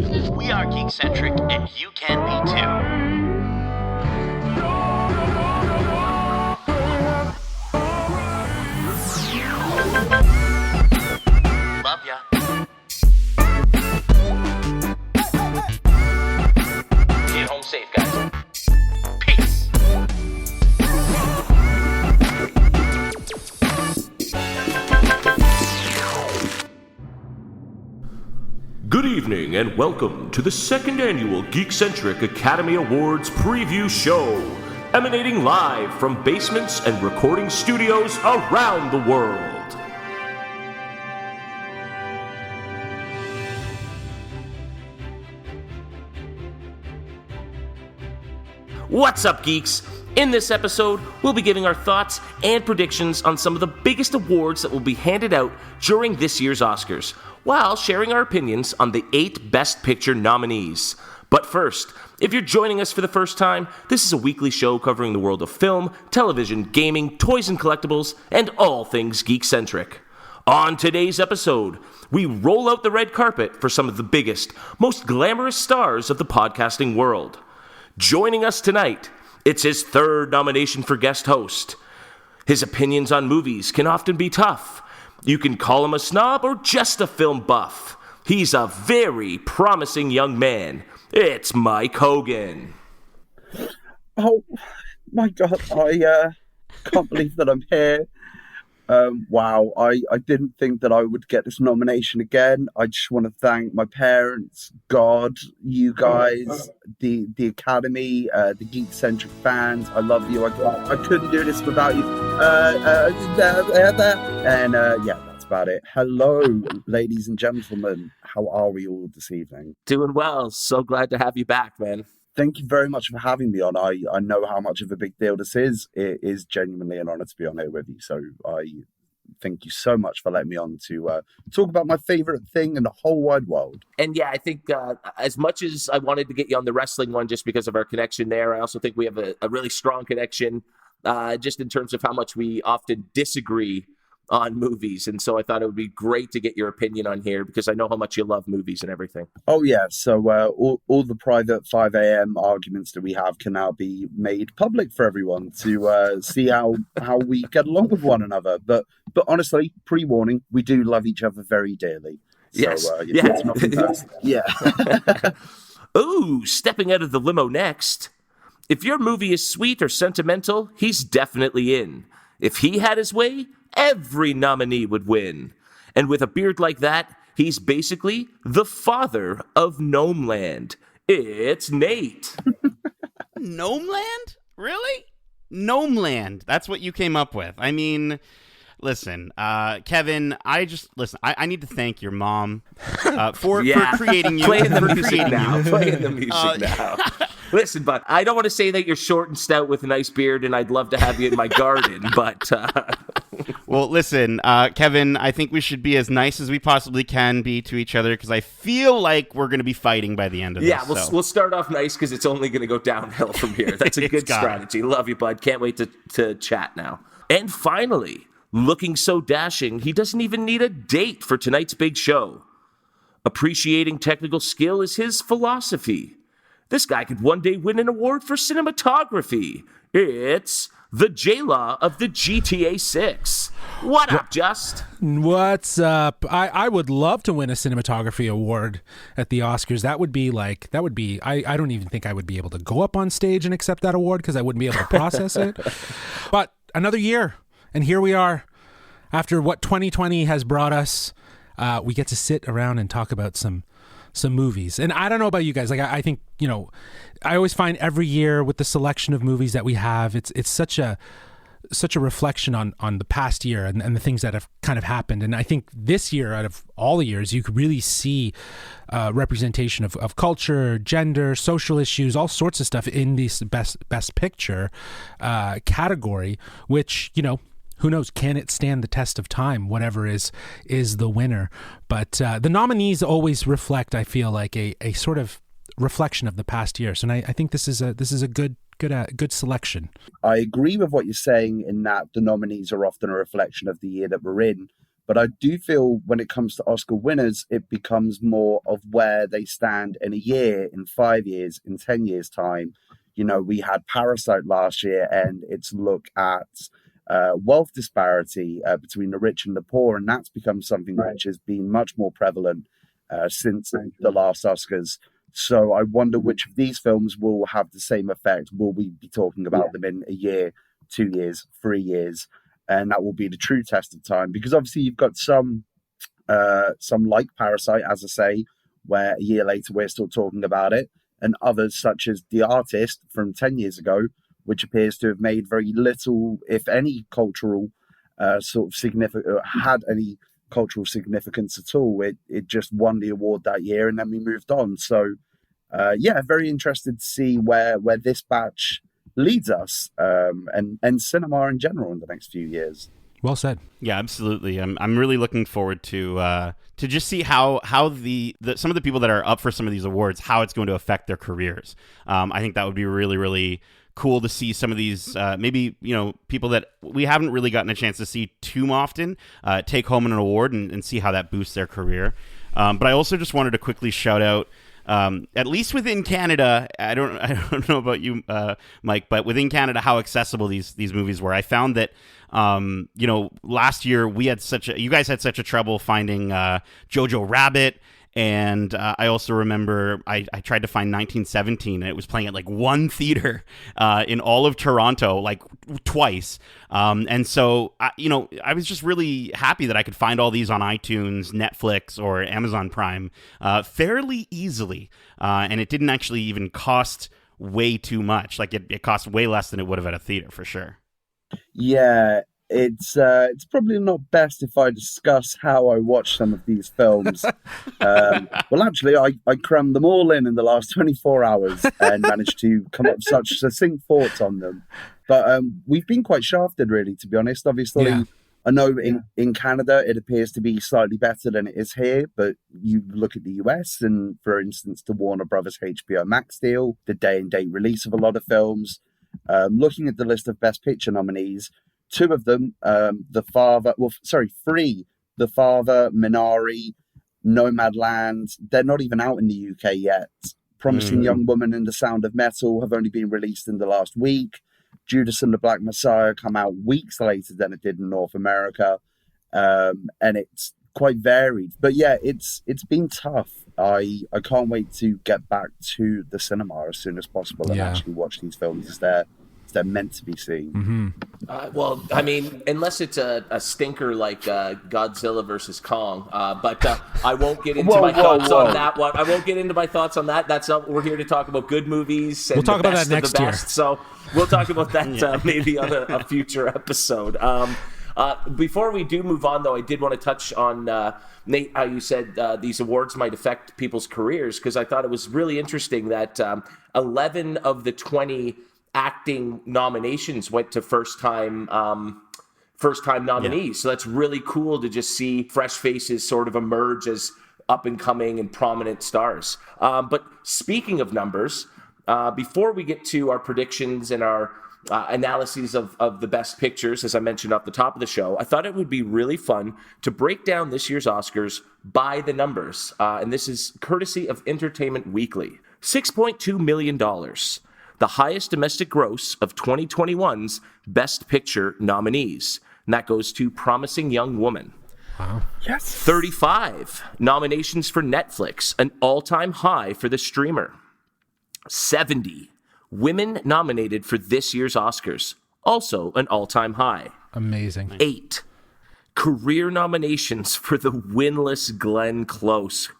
We are Geekcentric, and you can be too. Love ya. Get home safe, guys. Peace. Good evening and welcome to the second annual Geekcentric Academy Awards preview show, emanating live from basements and recording studios around the world. What's up, geeks? In this episode, we'll be giving our thoughts and predictions on some of the biggest awards that will be handed out during this year's Oscars, while sharing our opinions on the 8 Best Picture nominees. But first, if you're joining us for the first time, this is a weekly show covering the world of film, television, gaming, toys and collectibles, and all things geek-centric. On today's episode, we roll out the red carpet for some of the biggest, most glamorous stars of the podcasting world. Joining us tonight, it's his 3rd nomination for guest host. His opinions on movies can often be tough. You can call him a snob or just a film buff. He's a very promising young man. It's Mike Hogan. Oh, my God. I can't believe that I'm here. Wow, I didn't think that I would get this nomination again. I just want to thank my parents, God, you guys, the Academy, the Geekcentric fans. I love you. I couldn't do this without you. And yeah, that's about it. Hello, ladies and gentlemen. How are we all this evening? Doing well. So glad to have you back, man. Thank you very much for having me on. I know how much of a big deal this is. It is genuinely an honor to be on here with you. So I thank you so much for letting me on to talk about my favorite thing in the whole wide world. And yeah, I think as much as I wanted to get you on the wrestling one just because of our connection there, I also think we have a really strong connection just in terms of how much we often disagree on movies. And so I thought it would be great to get your opinion on here because I know how much you love movies and everything. Oh, yeah. So all the private 5 a.m. arguments that we have can now be made public for everyone to see how we get along with one another. But honestly, pre-warning, we do love each other very dearly. So, yes. It's nothing personal. Yeah. Ooh, stepping out of the limo next. If your movie is sweet or sentimental, he's definitely in. If he had his way, every nominee would win. And with a beard like that, he's basically the father of Gnomeland. It's Nate. Gnomeland? Really? Gnomeland. That's what you came up with. I mean, listen, Kevin, I need to thank your mom for creating you. Playing the music now. Listen, bud, I don't want to say that you're short and stout with a nice beard and I'd love to have you in my garden, but... Well, listen, Kevin, I think we should be as nice as we possibly can be to each other because I feel like we're going to be fighting by the end of this. Yeah, we'll start off nice because it's only going to go downhill from here. That's a good strategy. Love you, bud. Can't wait to chat now. And finally, looking so dashing, he doesn't even need a date for tonight's big show. Appreciating technical skill is his philosophy. This guy could one day win an award for cinematography. It's the J-Law of the GTA 6. What up, Just? What's up? I would love to win a cinematography award at the Oscars. That would be I don't even think I would be able to go up on stage and accept that award because I wouldn't be able to process it. But another year, and here we are. After what 2020 has brought us, we get to sit around and talk about some movies. And I don't know about you guys. Like I think, I always find every year with the selection of movies that we have, it's such a reflection on the past year and the things that have kind of happened. And I think this year, out of all the years, you could really see representation of culture, gender, social issues, all sorts of stuff in this best picture category, which, who knows, can it stand the test of time, whatever is the winner. But the nominees always reflect, I feel like, a sort of reflection of the past year. So I think this is a good selection. I agree with what you're saying in that the nominees are often a reflection of the year that we're in. But I do feel when it comes to Oscar winners, it becomes more of where they stand in a year, in 5 years, in 10 years' time. You know, we had Parasite last year, and its look at wealth disparity between the rich and the poor, and that's become something which has been much more prevalent since the last Oscars. So I wonder which of these films will have the same effect. Will we be talking about them in a year, 2 years, 3 years? And that will be the true test of time. Because obviously you've got some like Parasite, as I say, where a year later we're still talking about it, and others such as The Artist from 10 years ago, which appears to have made very little, if any, cultural sort of significant, had any cultural significance at all. It just won the award that year, and then we moved on. So, very interested to see where this batch leads us, and cinema in general in the next few years. Well said. Yeah, absolutely. I'm really looking forward to just see how the some of the people that are up for some of these awards, how it's going to affect their careers. I think that would be really, really cool to see some of these maybe, you know, people that we haven't really gotten a chance to see too often take home an award and see how that boosts their career. But I also just wanted to quickly shout out, at least within Canada, I don't know about you, Mike, but within Canada, how accessible these movies were. I found that, you know, last year you guys had such a trouble finding Jojo Rabbit. And I also remember I tried to find 1917, and it was playing at like one theater in all of Toronto, like twice. And so, I was just really happy that I could find all these on iTunes, Netflix, or Amazon Prime fairly easily. And it didn't actually even cost way too much. Like it cost way less than it would have at a theater for sure. Yeah. It's probably not best if I discuss how I watch some of these films. Well, actually, I crammed them all in the last 24 hours and managed to come up with such succinct thoughts on them. But we've been quite shafted, really, to be honest. Obviously, I know in Canada it appears to be slightly better than it is here, but you look at the US and, for instance, the Warner Brothers HBO Max deal, the day-and-date release of a lot of films, looking at the list of Best Picture nominees, two of them, three, The Father, Minari, Nomadland, they're not even out in the UK yet. Promising Young Woman and The Sound of Metal have only been released in the last week. Judas and the Black Messiah come out weeks later than it did in North America. And it's quite varied. But yeah, it's been tough. I can't wait to get back to the cinema as soon as possible and actually watch these films as they're meant to be seen. Mm-hmm. Well, I mean, unless it's a stinker like Godzilla versus Kong, but I won't get into my thoughts on that one. I won't get into my thoughts on that. That's not. We're here to talk about good movies. And we'll talk about that next year. So we'll talk about that maybe on a future episode. Before we do move on, though, I did want to touch on Nate, how you said these awards might affect people's careers, because I thought it was really interesting that 11 of the 20 acting nominations went to first time nominees. So that's really cool to just see fresh faces sort of emerge as up and coming and prominent stars. But speaking of numbers, before we get to our predictions and our analyses of the best pictures, as I mentioned off the top of the show, I thought it would be really fun to break down this year's Oscars by the numbers. And this is courtesy of Entertainment Weekly. $6.2 million. The highest domestic gross of 2021's Best Picture nominees. And that goes to Promising Young Woman. Wow. Yes. 35 nominations for Netflix, an all-time high for the streamer. 70 women nominated for this year's Oscars, also an all-time high. Amazing. 8 career nominations for the winless Glenn Close.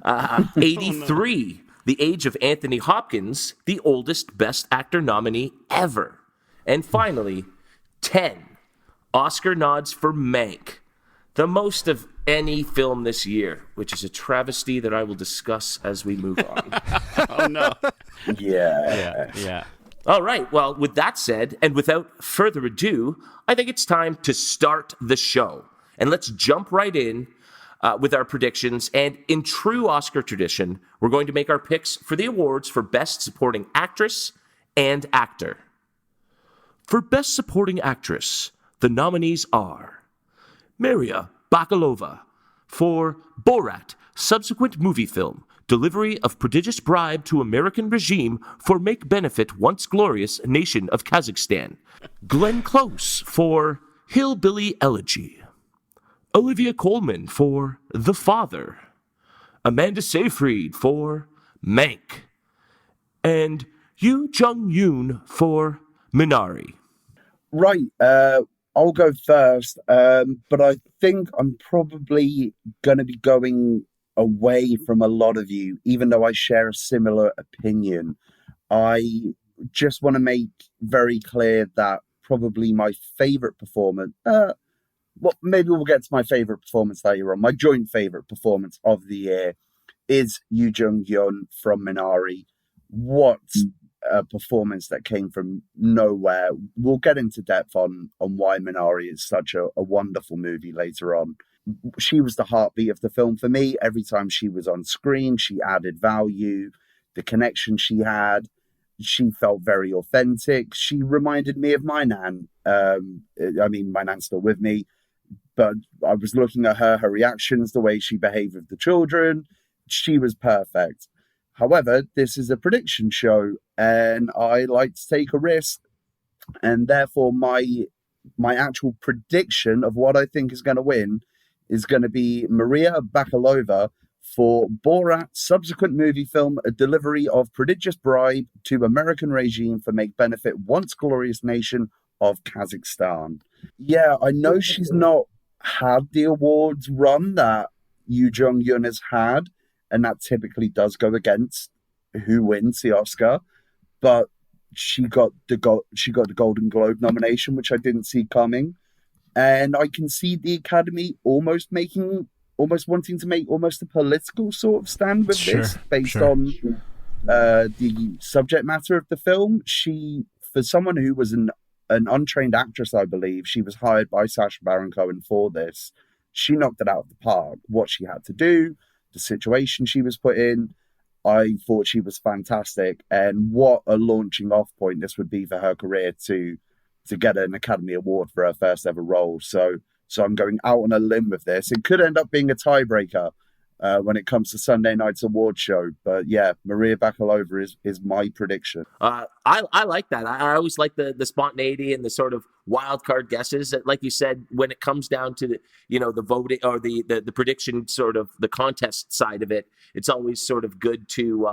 83. The age of Anthony Hopkins, the oldest Best Actor nominee ever. And finally, 10 Oscar nods for Mank, the most of any film this year, which is a travesty that I will discuss as we move on. Oh, no. Yeah. All right. Well, with that said, and without further ado, I think it's time to start the show. And let's jump right in with our predictions. And in true Oscar tradition, we're going to make our picks for the awards for Best Supporting Actress and Actor. For Best Supporting Actress, the nominees are Maria Bakalova for Borat, subsequent movie film, delivery of prodigious bribe to American regime for make benefit once glorious nation of Kazakhstan. Glenn Close for Hillbilly Elegy. Olivia Colman for The Father. Amanda Seyfried for Mank. And Yoo Jung-yoon for Minari. Right, I'll go first, but I think I'm probably going to be going away from a lot of you, even though I share a similar opinion. I just want to make very clear that probably my favorite performance, well, maybe we'll get to my favorite performance later on. My joint favorite performance of the year is Yoo Jung-yoon from Minari. What a performance that came from nowhere. We'll get into depth on why Minari is such a wonderful movie later on. She was the heartbeat of the film for me. Every time she was on screen, she added value. The connection she had, she felt very authentic. She reminded me of my nan. My nan's still with me, but I was looking at her reactions, the way she behaved with the children. She was perfect. However, this is a prediction show, and I like to take a risk, and therefore my actual prediction of what I think is going to win is going to be Maria Bakalova for Borat, subsequent movie film, a delivery of prodigious bribe to American regime for make benefit once glorious nation of Kazakhstan. Yeah, I know she's not had the awards run that Yoo Jung-yoon has had, and that typically does go against who wins the Oscar. But she got the Golden Globe nomination, which I didn't see coming. And I can see the Academy almost wanting to make almost a political sort of stand with this, based on the subject matter of the film. She, for someone who was an untrained actress, I believe, she was hired by Sacha Baron Cohen for this. She knocked it out of the park. What she had to do, the situation she was put in, I thought she was fantastic. And what a launching off point this would be for her career to get an Academy Award for her first ever role. So I'm going out on a limb with this. It could end up being a tiebreaker when it comes to Sunday night's award show. But yeah, Maria Bakalova is my prediction. I like that. I always like the spontaneity and the sort of wild card guesses. Like you said, when it comes down to the voting or the prediction, sort of the contest side of it, it's always sort of good to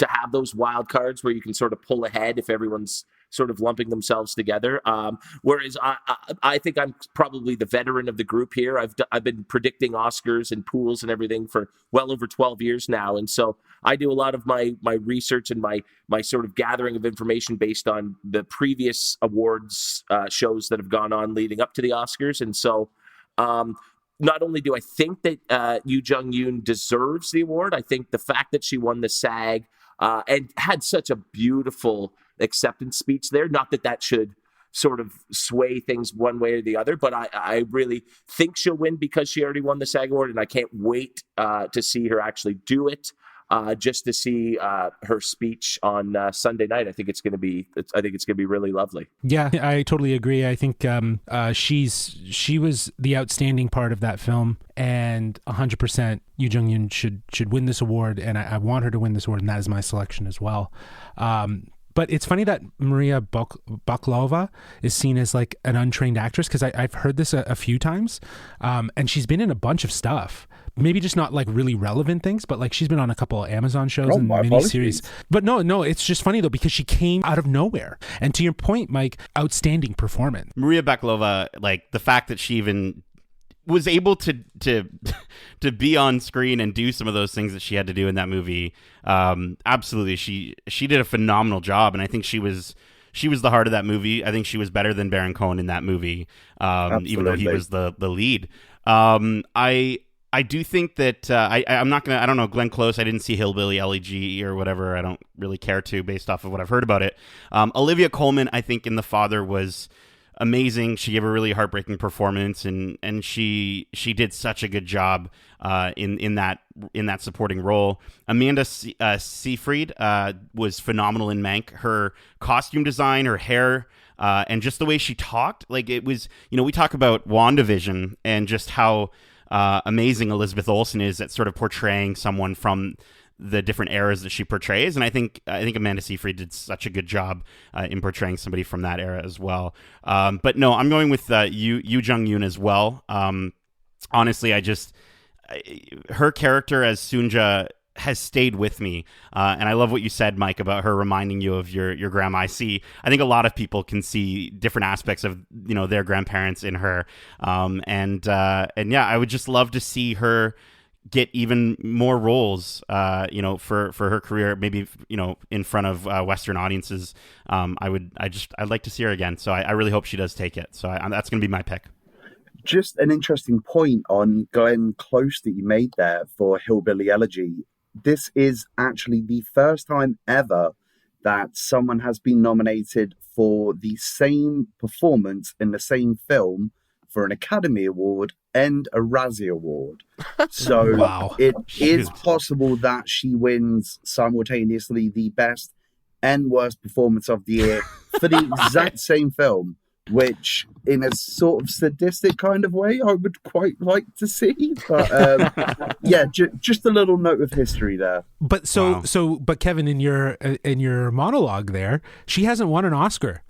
have those wild cards where you can sort of pull ahead if everyone's sort of lumping themselves together. Whereas I think I'm probably the veteran of the group here. I've been predicting Oscars and pools and everything for well over 12 years now. And so I do a lot of my research and my sort of gathering of information based on the previous awards shows that have gone on leading up to the Oscars. And so not only do I think that Yoo Jung-yoon deserves the award, I think the fact that she won the SAG and had such a beautiful acceptance speech there, not that should sort of sway things one way or the other, but I really think she'll win because she already won the SAG award, and I can't wait to see her actually do it, just to see her speech on Sunday night. I think it's going to be really lovely. Yeah, I totally agree. I think she was the outstanding part of that film, and 100% Yoo Jung-yoon should win this award, and I want her to win this award, and that is my selection as well. But it's funny that Maria Bakalova is seen as like an untrained actress, because I've heard this a few times, and she's been in a bunch of stuff. Maybe just not like really relevant things, but like she's been on a couple of Amazon shows and miniseries. But no, it's just funny though, because she came out of nowhere. And to your point, Mike, outstanding performance. Maria Bakalova, like the fact that she even was able to be on screen and do some of those things that she had to do in that movie. Absolutely, she did a phenomenal job, and I think she was the heart of that movie. I think she was better than Baron Cohen in that movie, even though he was the lead. I do think that I'm not gonna. I don't know, Glenn Close. I didn't see Hillbilly Elegy or whatever. I don't really care to, based off of what I've heard about it. Olivia Colman, I think, in The Father was amazing. She gave a really heartbreaking performance, and she did such a good job in that supporting role. Amanda Seyfried was phenomenal in Mank. Her costume design, her hair and just the way she talked, like it was, we talk about WandaVision and just how amazing Elizabeth Olsen is at sort of portraying someone from the different eras that she portrays, and I think Amanda Seyfried did such a good job in portraying somebody from that era as well. But no, I'm going with Yoo Jung-yoon as well. Honestly, her character as Sunja has stayed with me, and I love what you said, Mike, about her reminding you of your grandma. I think a lot of people can see different aspects of their grandparents in her, and yeah, I would just love to see her get even more roles, for her career, maybe, in front of Western audiences. I'd like to see her again. So I really hope she does take it. So that's going to be my pick. Just an interesting point on Glenn Close that you made there for Hillbilly Elegy. This is actually the first time ever that someone has been nominated for the same performance in the same film for an Academy Award and a Razzie Award. So Wow. It is possible that she wins simultaneously the best and worst performance of the year for the exact same film, which in a sort of sadistic kind of way, I would quite like to see. But yeah, just a little note of history there. But but Kevin, in your monologue there, she hasn't won an Oscar.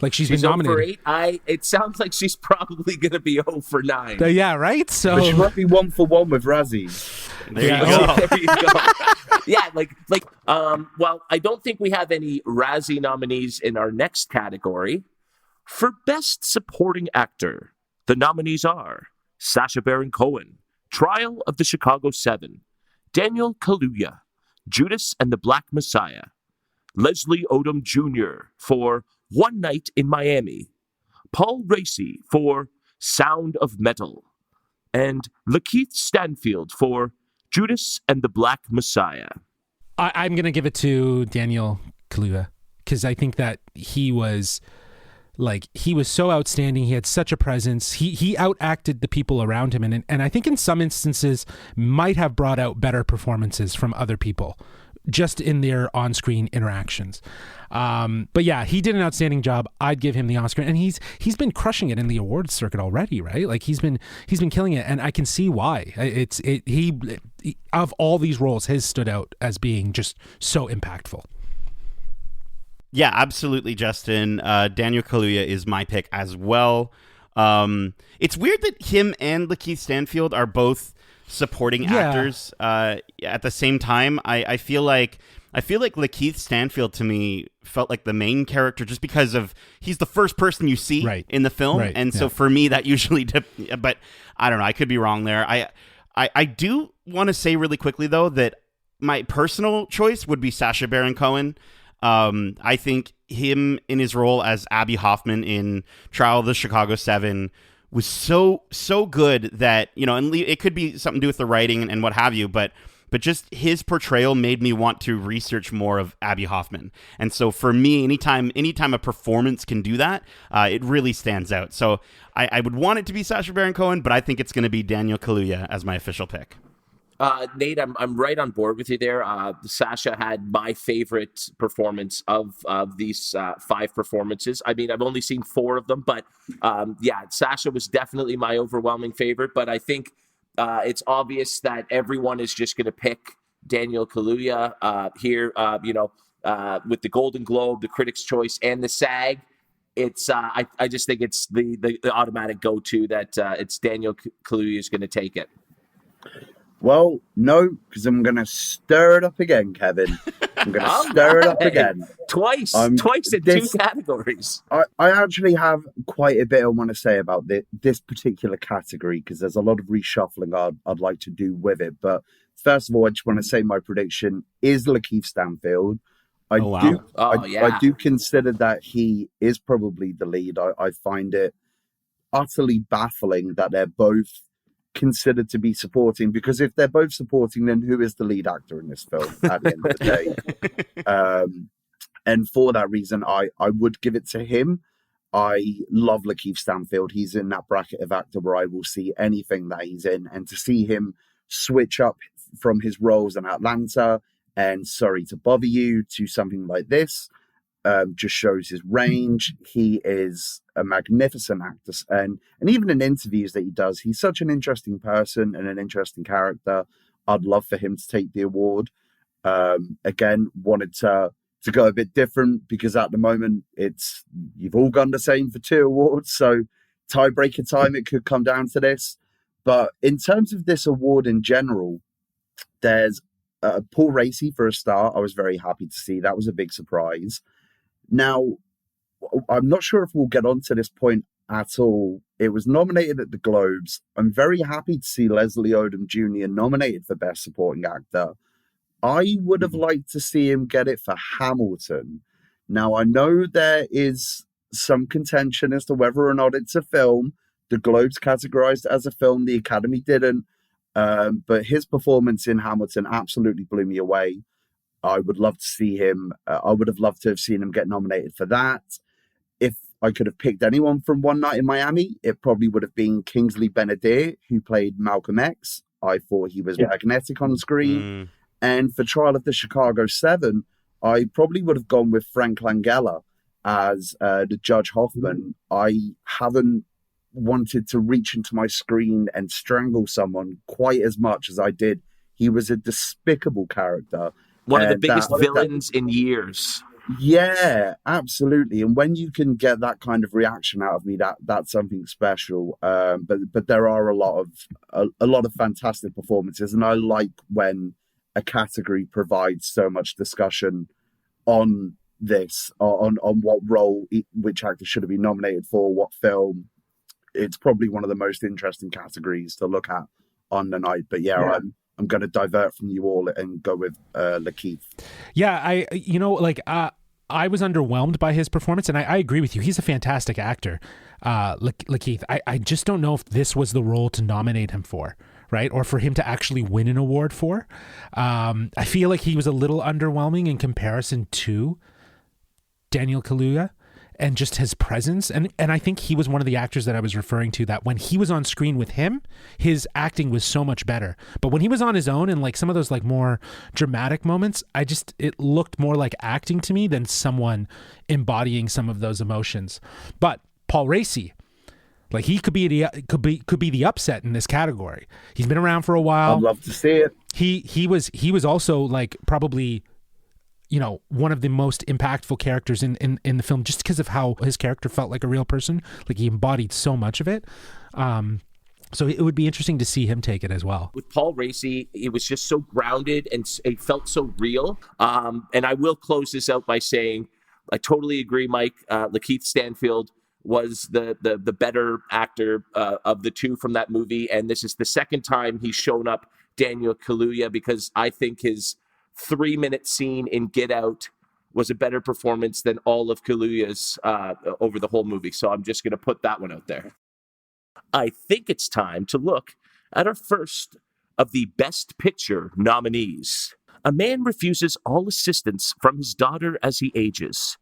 Like she's been nominated. 0 for 8. It sounds like she's probably going to be 0 for 9. Yeah, right. So But she might be 1 for 1 with Razzies. There you go. There you go. Yeah, well, I don't think we have any Razzie nominees in our next category. For Best Supporting Actor, the nominees are Sacha Baron Cohen, Trial of the Chicago 7, Daniel Kaluuya, Judas and the Black Messiah, Leslie Odom Jr. for One Night in Miami, Paul Raci for Sound of Metal, and Lakeith Stanfield for Judas and the Black Messiah. I'm going to give it to Daniel Kaluuya because I think that he was so outstanding. He had such a presence. He outacted the people around him, and I think in some instances might have brought out better performances from other people just in their on-screen interactions. But yeah, he did an outstanding job. I'd give him the Oscar, and he's been crushing it in the awards circuit already, right? Like he's been killing it, and I can see why. He of all these roles, his stood out as being just so impactful. Yeah, absolutely, Justin. Daniel Kaluuya is my pick as well. It's weird that him and Lakeith Stanfield are both supporting actors at the same time. I feel like Lakeith Stanfield to me felt like the main character just because of he's the first person you see in the film, and so for me that usually but I don't know, I could be wrong there. I do want to say really quickly though that my personal choice would be Sacha Baron Cohen. I think him in his role as Abby Hoffman in Trial of the Chicago 7 was so good that, and it could be something to do with the writing and what have you, but just his portrayal made me want to research more of Abby Hoffman. And so for me, anytime a performance can do that, it really stands out. So I would want it to be Sacha Baron Cohen, but I think it's going to be Daniel Kaluuya as my official pick. Nate, I'm right on board with you there. Sacha had my favorite performance of these 5 performances. I mean, I've only seen 4 of them, but Sacha was definitely my overwhelming favorite. But I think it's obvious that everyone is just going to pick Daniel Kaluuya here. With the Golden Globe, the Critics' Choice, and the SAG. It's I just think it's the automatic go-to that it's Daniel Kaluuya is going to take it. Well, no, because I'm going to stir it up again, Kevin. I'm going to stir it up again. Twice in 2 categories. I actually have quite a bit I want to say about this particular category because there's a lot of reshuffling I'd like to do with it. But first of all, I just want to say my prediction is Lakeith Stanfield. I do consider that he is probably the lead. I find it utterly baffling that they're both considered to be supporting, because if they're both supporting, then who is the lead actor in this film at the end of the day? And for that reason, I would give it to him. I love Lakeith Stanfield. He's in that bracket of actor where I will see anything that he's in, and to see him switch up from his roles in Atlanta and Sorry to Bother You to something like this, just shows his range. He is a magnificent actor, and even in interviews that he does, he's such an interesting person and an interesting character. I'd love for him to take the award. Again, wanted to go a bit different because at the moment you've all gone the same for 2 awards, so tiebreaker time it could come down to this. But in terms of this award in general, there's Paul Raci for a start. I was very happy to see. That was a big surprise. Now, I'm not sure if we'll get on to this point at all. It was nominated at the Globes. I'm very happy to see Leslie Odom Jr. nominated for Best Supporting Actor. I would have liked to see him get it for Hamilton. Now, I know there is some contention as to whether or not it's a film. The Globes categorized it as a film. The Academy didn't. But his performance in Hamilton absolutely blew me away. I would love to see him. I would have loved to have seen him get nominated for that. If I could have picked anyone from One Night in Miami, it probably would have been Kingsley Ben-Adir, who played Malcolm X. I thought he was magnetic on screen. And for Trial of the Chicago 7, I probably would have gone with Frank Langella as the Judge Hoffman. I haven't wanted to reach into my screen and strangle someone quite as much as I did. He was a despicable character. One of the biggest villains in years. Yeah, absolutely. And when you can get that kind of reaction out of me, that's something special. But there are a lot of fantastic performances, and I like when a category provides so much discussion on this, on what role which actor should have been nominated for, what film. It's probably one of the most interesting categories to look at on the night. But I'm going to divert from you all and go with Lakeith. Yeah, I was underwhelmed by his performance, and I agree with you. He's a fantastic actor, Lakeith. I just don't know if this was the role to nominate him for, right? Or for him to actually win an award for. I feel like he was a little underwhelming in comparison to Daniel Kaluuya and just his presence. And I think he was one of the actors that I was referring to, that when he was on screen with him, his acting was so much better. But when he was on his own and like some of those like more dramatic moments, it looked more like acting to me than someone embodying some of those emotions. But Paul Raci, like he could be the upset in this category. He's been around for a while. I'd love to see it. He was also like probably, one of the most impactful characters in the film, just because of how his character felt like a real person. Like he embodied so much of it. So it would be interesting to see him take it as well. With Paul Raci, it was just so grounded and it felt so real. And I will close this out by saying, I totally agree, Mike. Lakeith Stanfield was the better actor of the two from that movie. And this is the second time he's shown up Daniel Kaluuya, because I think his 3-minute scene in Get Out was a better performance than all of Kaluuya's over the whole movie. So I'm just going to put that one out there. I think it's time to look at our first of the Best Picture nominees. A man refuses all assistance from his daughter as he ages.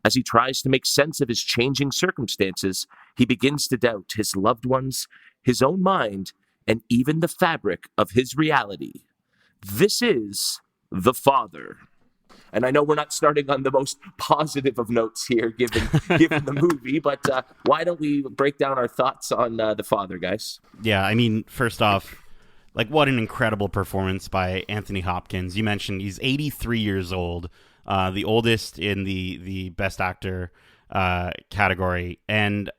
As he tries to make sense of his changing circumstances, he begins to doubt his loved ones, his own mind, and even the fabric of his reality. This is The Father. And I know we're not starting on the most positive of notes here, given the movie, but why don't we break down our thoughts on The Father, guys? Yeah, I mean, first off, like, what an incredible performance by Anthony Hopkins. You mentioned he's 83 years old, the oldest in the Best Actor category, and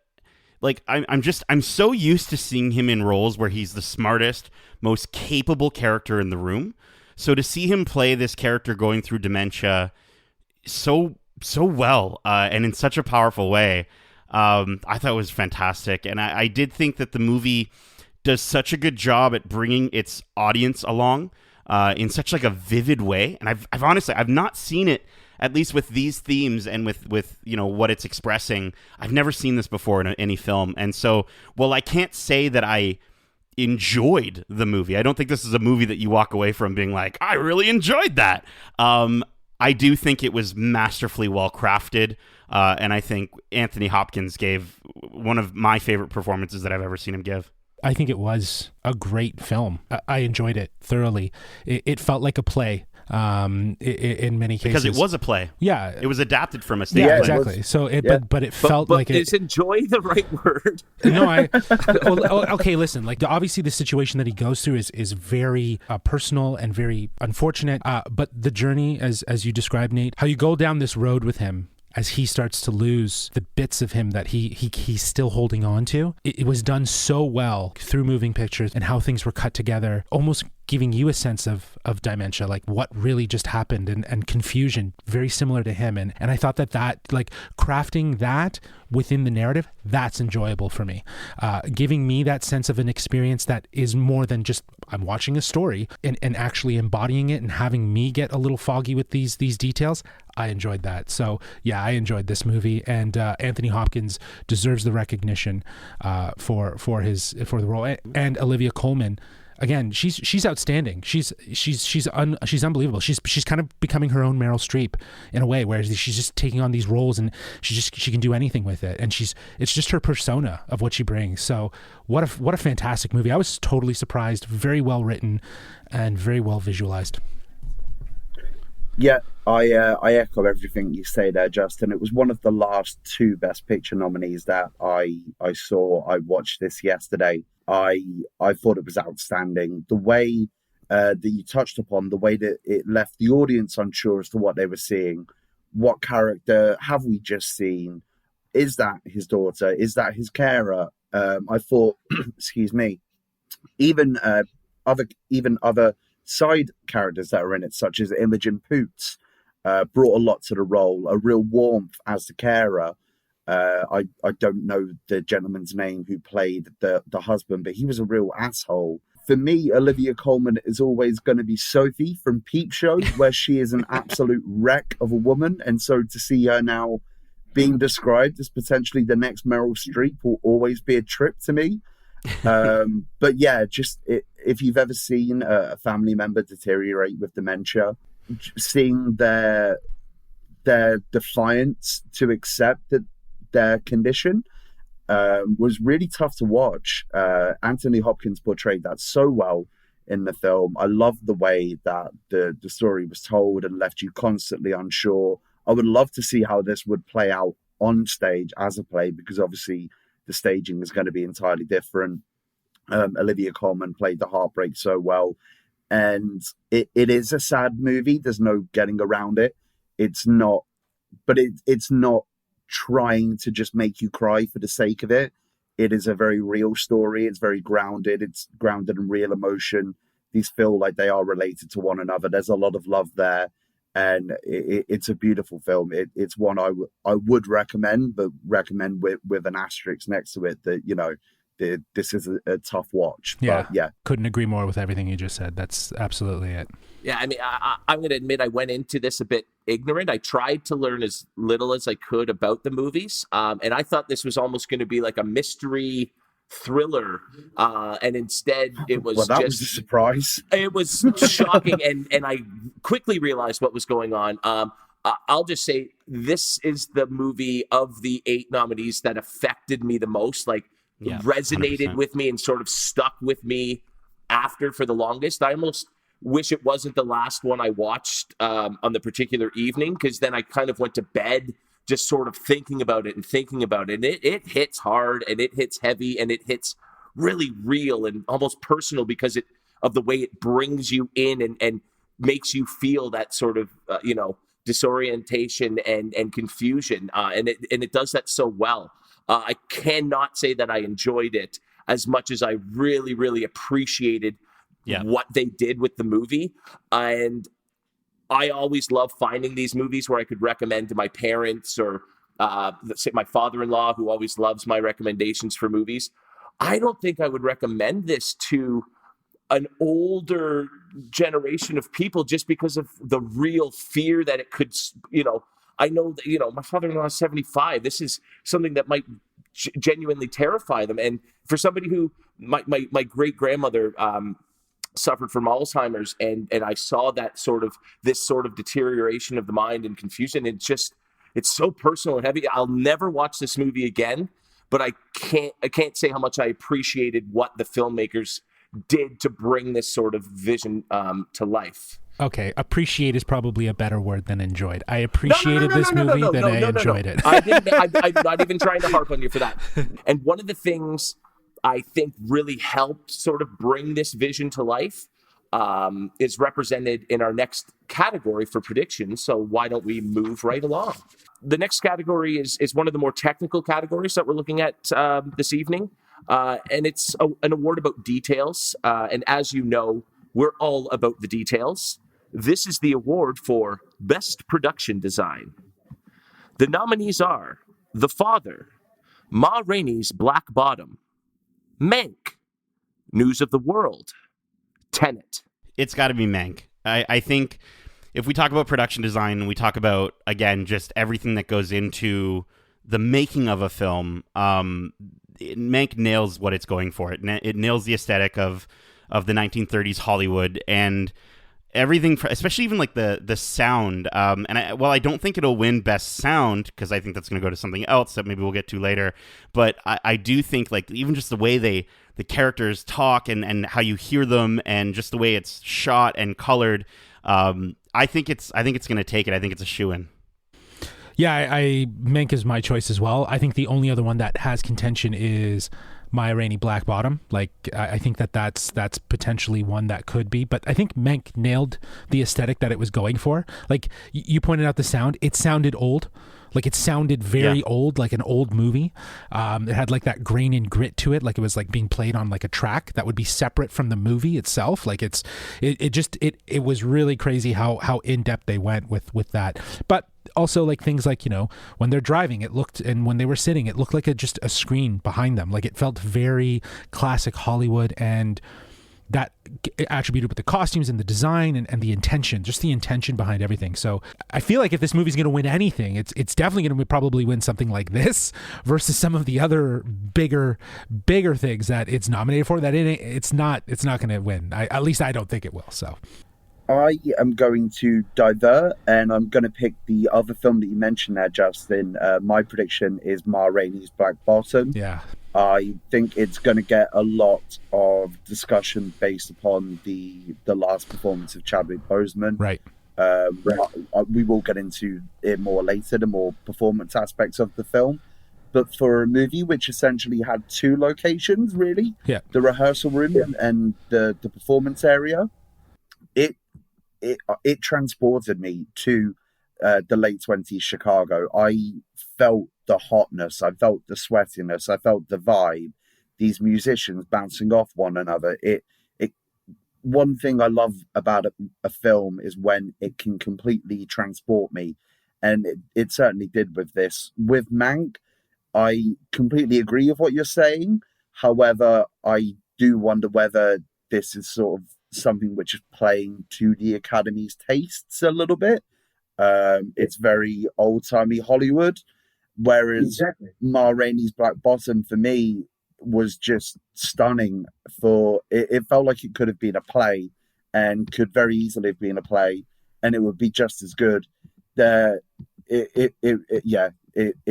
like I'm so used to seeing him in roles where he's the smartest, most capable character in the room. So to see him play this character going through dementia so well and in such a powerful way, I thought it was fantastic. And I did think that the movie does such a good job at bringing its audience along in such like a vivid way. And I've honestly not seen it, at least with these themes and with what it's expressing. I've never seen this before in any film. And so, well, I can't say that I enjoyed the movie. I don't think this is a movie that you walk away from being like, I really enjoyed that. I do think it was masterfully well crafted, and I think Anthony Hopkins gave one of my favorite performances that I've ever seen him give. I think it was a great film. I enjoyed it thoroughly. It felt like a play. in many cases. Because it was a play. Yeah. It was adapted from a stage Yeah, play. exactly. So but it felt like is enjoy the right word? No, okay, listen, like obviously the situation that he goes through is very personal and very unfortunate, but the journey as you described, Nate, how you go down this road with him as he starts to lose the bits of him that he's still holding on to. It was done so well through moving pictures and how things were cut together, almost giving you a sense of dementia, like what really just happened, and confusion, very similar to him. And I thought that like crafting that within the narrative, that's enjoyable for me. Giving me that sense of an experience that is more than just I'm watching a story, and actually embodying it and having me get a little foggy with these details. I enjoyed that. So yeah, I enjoyed this movie, and Anthony Hopkins deserves the recognition for the role, and Olivia Colman. Again, she's outstanding. She's unbelievable. She's kind of becoming her own Meryl Streep in a way, where she's just taking on these roles and she can do anything with it. And it's just her persona of what she brings. So what a fantastic movie. I was totally surprised. Very well written and very well visualized. Yeah, I echo everything you say there, Justin. It was one of the last two Best Picture nominees that I saw. I watched this yesterday. I thought it was outstanding. The way that you touched upon, the way that it left the audience unsure as to what they were seeing. What character have we just seen? Is that his daughter? Is that his carer? I thought, excuse me, even other side characters that are in it, such as Imogen Poots, brought a lot to the role, a real warmth as the carer. I don't know the gentleman's name who played the husband, but he was a real asshole. For me, Olivia Colman is always going to be Sophie from Peep Show, where she is an absolute wreck of a woman. And so to see her now being described as potentially the next Meryl Streep will always be a trip to me. But yeah, just if you've ever seen a family member deteriorate with dementia, seeing their defiance to accept that their condition was really tough to watch. Anthony Hopkins portrayed that so well in the film. I loved the way that the story was told and left you constantly unsure. I would love to see how this would play out on stage as a play, because obviously the staging is going to be entirely different. Olivia Colman played the heartbreak so well, and it is a sad movie. There's no getting around it. It's not trying to just make you cry for the sake of it. It is a very real story. It's very grounded. It's grounded in real emotion. These feel like they are related to one another. There's a lot of love there, and it's a beautiful film. It's one I would recommend, but recommend with an asterisk next to it that, you know, this is a tough watch. Yeah, but yeah, couldn't agree more with everything you just said. That's absolutely it. Yeah, I mean, I'm going to admit I went into this a bit ignorant. I tried to learn as little as I could about the movies, and I thought this was almost going to be like a mystery thriller, and instead it was that was a surprise. It was shocking, and I quickly realized what was going on. I'll just say this is the movie of the 8 nominees that affected me the most, like resonated 100%. with me and sort of stuck with me after for the longest. I almost wish it wasn't the last one I watched on the particular evening, because then I kind of went to bed just sort of thinking about it. And it hits hard, and it hits heavy, and it hits really real and almost personal because of the way it brings you in and makes you feel that sort of, disorientation and confusion. And it does that so well. I cannot say that I enjoyed it as much as I really, really appreciated what they did with the movie. And I always love finding these movies where I could recommend to my parents or let's say my father-in-law, who always loves my recommendations for movies. I don't think I would recommend this to an older generation of people just because of the real fear that it could, I know that, my father-in-law is 75. This is something that might genuinely terrify them. And for somebody who, my great-grandmother suffered from Alzheimer's, and I saw this sort of deterioration of the mind and confusion. It's so personal and heavy. I'll never watch this movie again, but I can't say how much I appreciated what the filmmakers did to bring this sort of vision to life. Okay, appreciate is probably a better word than enjoyed. I appreciated this movie than I enjoyed it. I'm not even trying to harp on you for that. And one of the things I think really helped sort of bring this vision to life is represented in our next category for predictions. So why don't we move right along? The next category is one of the more technical categories that we're looking at this evening. And it's an award about details. And as you know, we're all about the details. This is the award for Best Production Design. The nominees are The Father, Ma Rainey's Black Bottom, Mank, News of the World, Tenet. It's got to be Mank. I think if we talk about production design, we talk about, again, just everything that goes into the making of a film, Mank nails what it's going for. It nails the aesthetic of the 1930s Hollywood and everything, especially even like the sound. I don't think it'll win best sound because I think that's going to go to something else that maybe we'll get to later. But I do think like even just the way the characters talk and how you hear them and just the way it's shot and colored, I think it's going to take it. I think it's a shoo-in. Yeah, Mank is my choice as well. I think the only other one that has contention is Maya Rainey Black Bottom. Like, I think that's potentially one that could be. But I think Mank nailed the aesthetic that it was going for. Like, you pointed out the sound. It sounded old. Like, it sounded very old, like an old movie. It had like that grain and grit to it, like it was like being played on like a track that would be separate from the movie itself. Like it was really crazy how in depth they went with that. But also like things like, you know, when they're driving, it looked, and when they were sitting, it looked like just a screen behind them. Like it felt very classic Hollywood, and that attributed with the costumes and the design and the intention, just the intention behind everything. So I feel like if this movie's going to win anything, it's definitely going to probably win something like this versus some of the other bigger things that it's nominated for. That it's not going to win. At least I don't think it will. So I am going to divert, and I'm going to pick the other film that you mentioned there, Justin. My prediction is Ma Rainey's Black Bottom. Yeah. I think it's going to get a lot of discussion based upon the last performance of Chadwick Boseman. Right. We will get into it more later, the more performance aspects of the film. But for a movie which essentially had two locations, really, the rehearsal room and the performance area, it transported me to the late 20s Chicago. I felt the hotness, I felt the sweatiness, I felt the vibe, these musicians bouncing off one another. One thing I love about a film is when it can completely transport me, and it certainly did with this. With Mank, I completely agree with what you're saying. However, I do wonder whether this is sort of something which is playing to the Academy's tastes a little bit. It's very old-timey Hollywood, whereas Ma Rainey's Black Bottom, for me, was just stunning. It felt like it could have been a play, and could very easily have been a play, and it would be just as good. It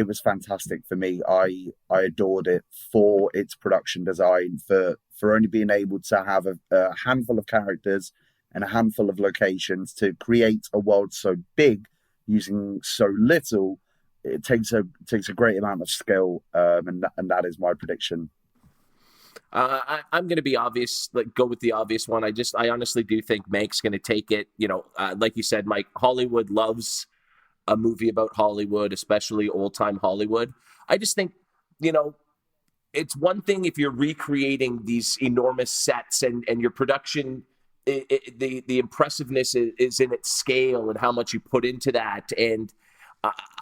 was fantastic for me. I adored it for its production design, for only being able to have a handful of characters and a handful of locations to create a world so big using so little. It takes a great amount of skill, and that is my prediction. I'm going to be obvious, go with the obvious one. I honestly do think Mank's going to take it. You know, like you said, Mike, Hollywood loves a movie about Hollywood, especially old time Hollywood. I just think, you know, it's one thing if you're recreating these enormous sets and your production, the impressiveness is in its scale and how much you put into that. And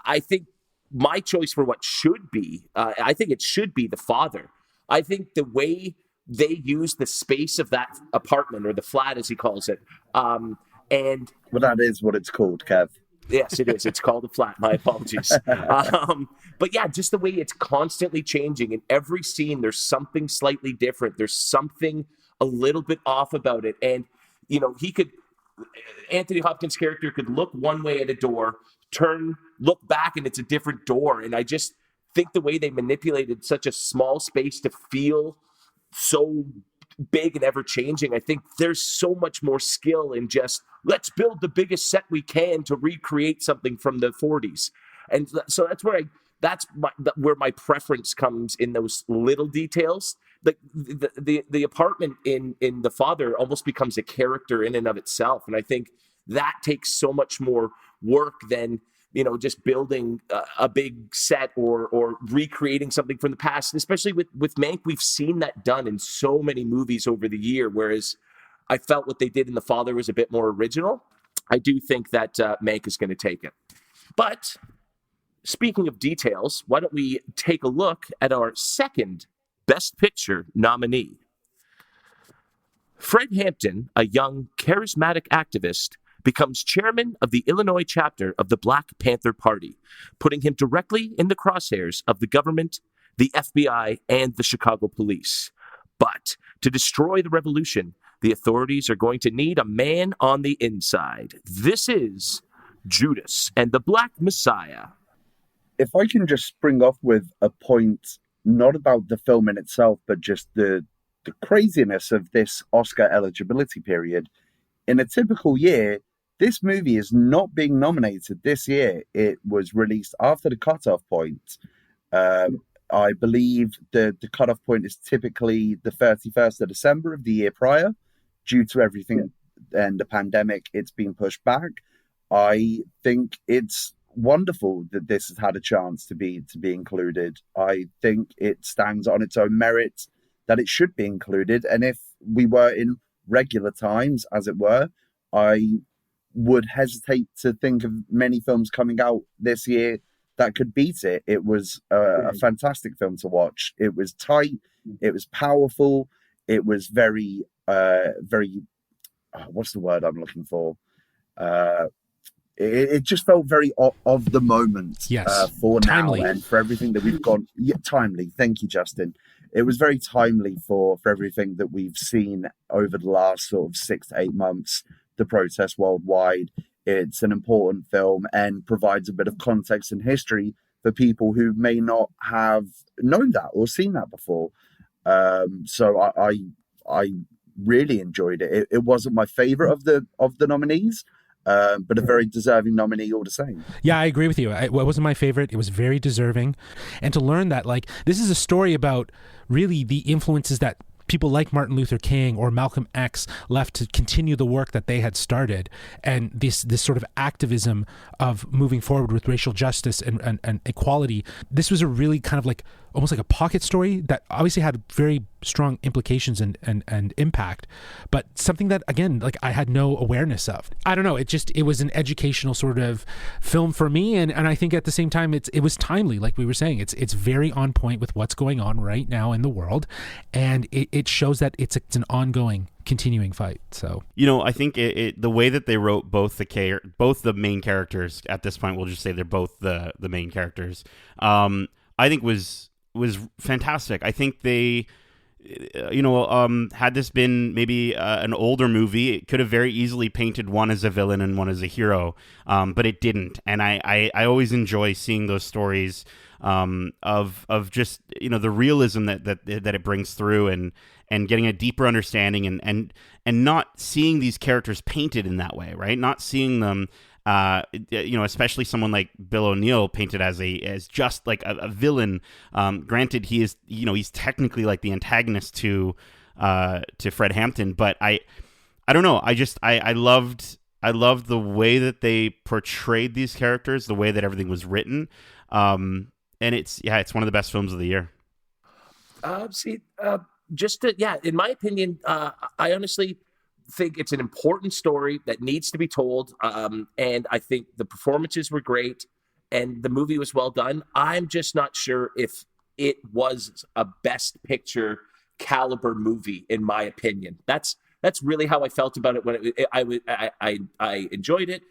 I think my choice for what should be, I think it should be The Father. I think the way they use the space of that apartment, or the flat as he calls it, and well, that is what it's called, Kev. Yes, it is. It's called a flat. My apologies. But yeah, just the way it's constantly changing. In every scene, there's something slightly different. There's something a little bit off about it. And, you know, Anthony Hopkins' character could look one way at a door, look back, and it's a different door. And I just think the way they manipulated such a small space to feel so big and ever changing. I think there's so much more skill in just let's build the biggest set we can to recreate something from the 40s. And so where my preference comes in those little details. Like the apartment in The Father almost becomes a character in and of itself. And I think that takes so much more work than, just building a big set or recreating something from the past. And especially with Mank, we've seen that done in so many movies over the year, whereas I felt what they did in The Father was a bit more original. I do think that Mank is going to take it. But speaking of details, why don't we take a look at our second Best Picture nominee. Fred Hampton, a young, charismatic activist, becomes chairman of the Illinois chapter of the Black Panther Party, putting him directly in the crosshairs of the government, the FBI, and the Chicago police. But to destroy the revolution, the authorities are going to need a man on the inside. This is Judas and the Black Messiah. If I can just spring off with a point, not about the film in itself, but just the craziness of this Oscar eligibility period. In a typical year, this movie is not being nominated this year. It was released after the cutoff point. I believe the cutoff point is typically the 31st of December of the year prior. Due to everything and the pandemic, it's been pushed back. I think it's wonderful that this has had a chance to be included. I think it stands on its own merit that it should be included. And if we were in regular times, as it were, I would hesitate to think of many films coming out this year that could beat it. It was a fantastic film to watch. It was tight. It was powerful. It was very, what's the word I'm looking for? It just felt very of the moment. Yes. For timely. now and for everything that we've gone. Yeah, timely. Thank you, Justin. It was very timely for everything that we've seen over the last sort of 6 to 8 months, the protests worldwide. It's an important film and provides a bit of context and history for people who may not have known that or seen that before. So I really enjoyed it. It wasn't my favorite of the nominees, but a very deserving nominee all the same. Yeah, I agree with you. It wasn't my favorite. It was very deserving. And to learn that, this is a story about really the influences that people like Martin Luther King or Malcolm X left to continue the work that they had started, and this sort of activism of moving forward with racial justice and equality. This was a really kind of almost like a pocket story that obviously had very strong implications and impact, but something that, again, I had no awareness of. I don't know, it was an educational sort of film for me, and I think at the same time it was timely, like we were saying. It's very on point with what's going on right now in the world, and it shows that it's an ongoing, continuing fight. So I think the way that they wrote both the main characters at this point, we'll just say they're both the main characters, I think was fantastic. I think they had this been maybe an older movie, it could have very easily painted one as a villain and one as a hero, but it didn't. And I always enjoy seeing those stories of just the realism that it brings through, and getting a deeper understanding, and not seeing these characters painted in that way, right? Not seeing them, especially someone like Bill O'Neill painted as just like a villain. Granted, he is, he's technically like the antagonist to Fred Hampton, but I don't know. I loved the way that they portrayed these characters, the way that everything was written, and it's one of the best films of the year. In my opinion, I honestly think it's an important story that needs to be told, and I think the performances were great and the movie was well done. I'm just not sure if it was a Best Picture caliber movie, in my opinion. That's really how I felt about it when I enjoyed it,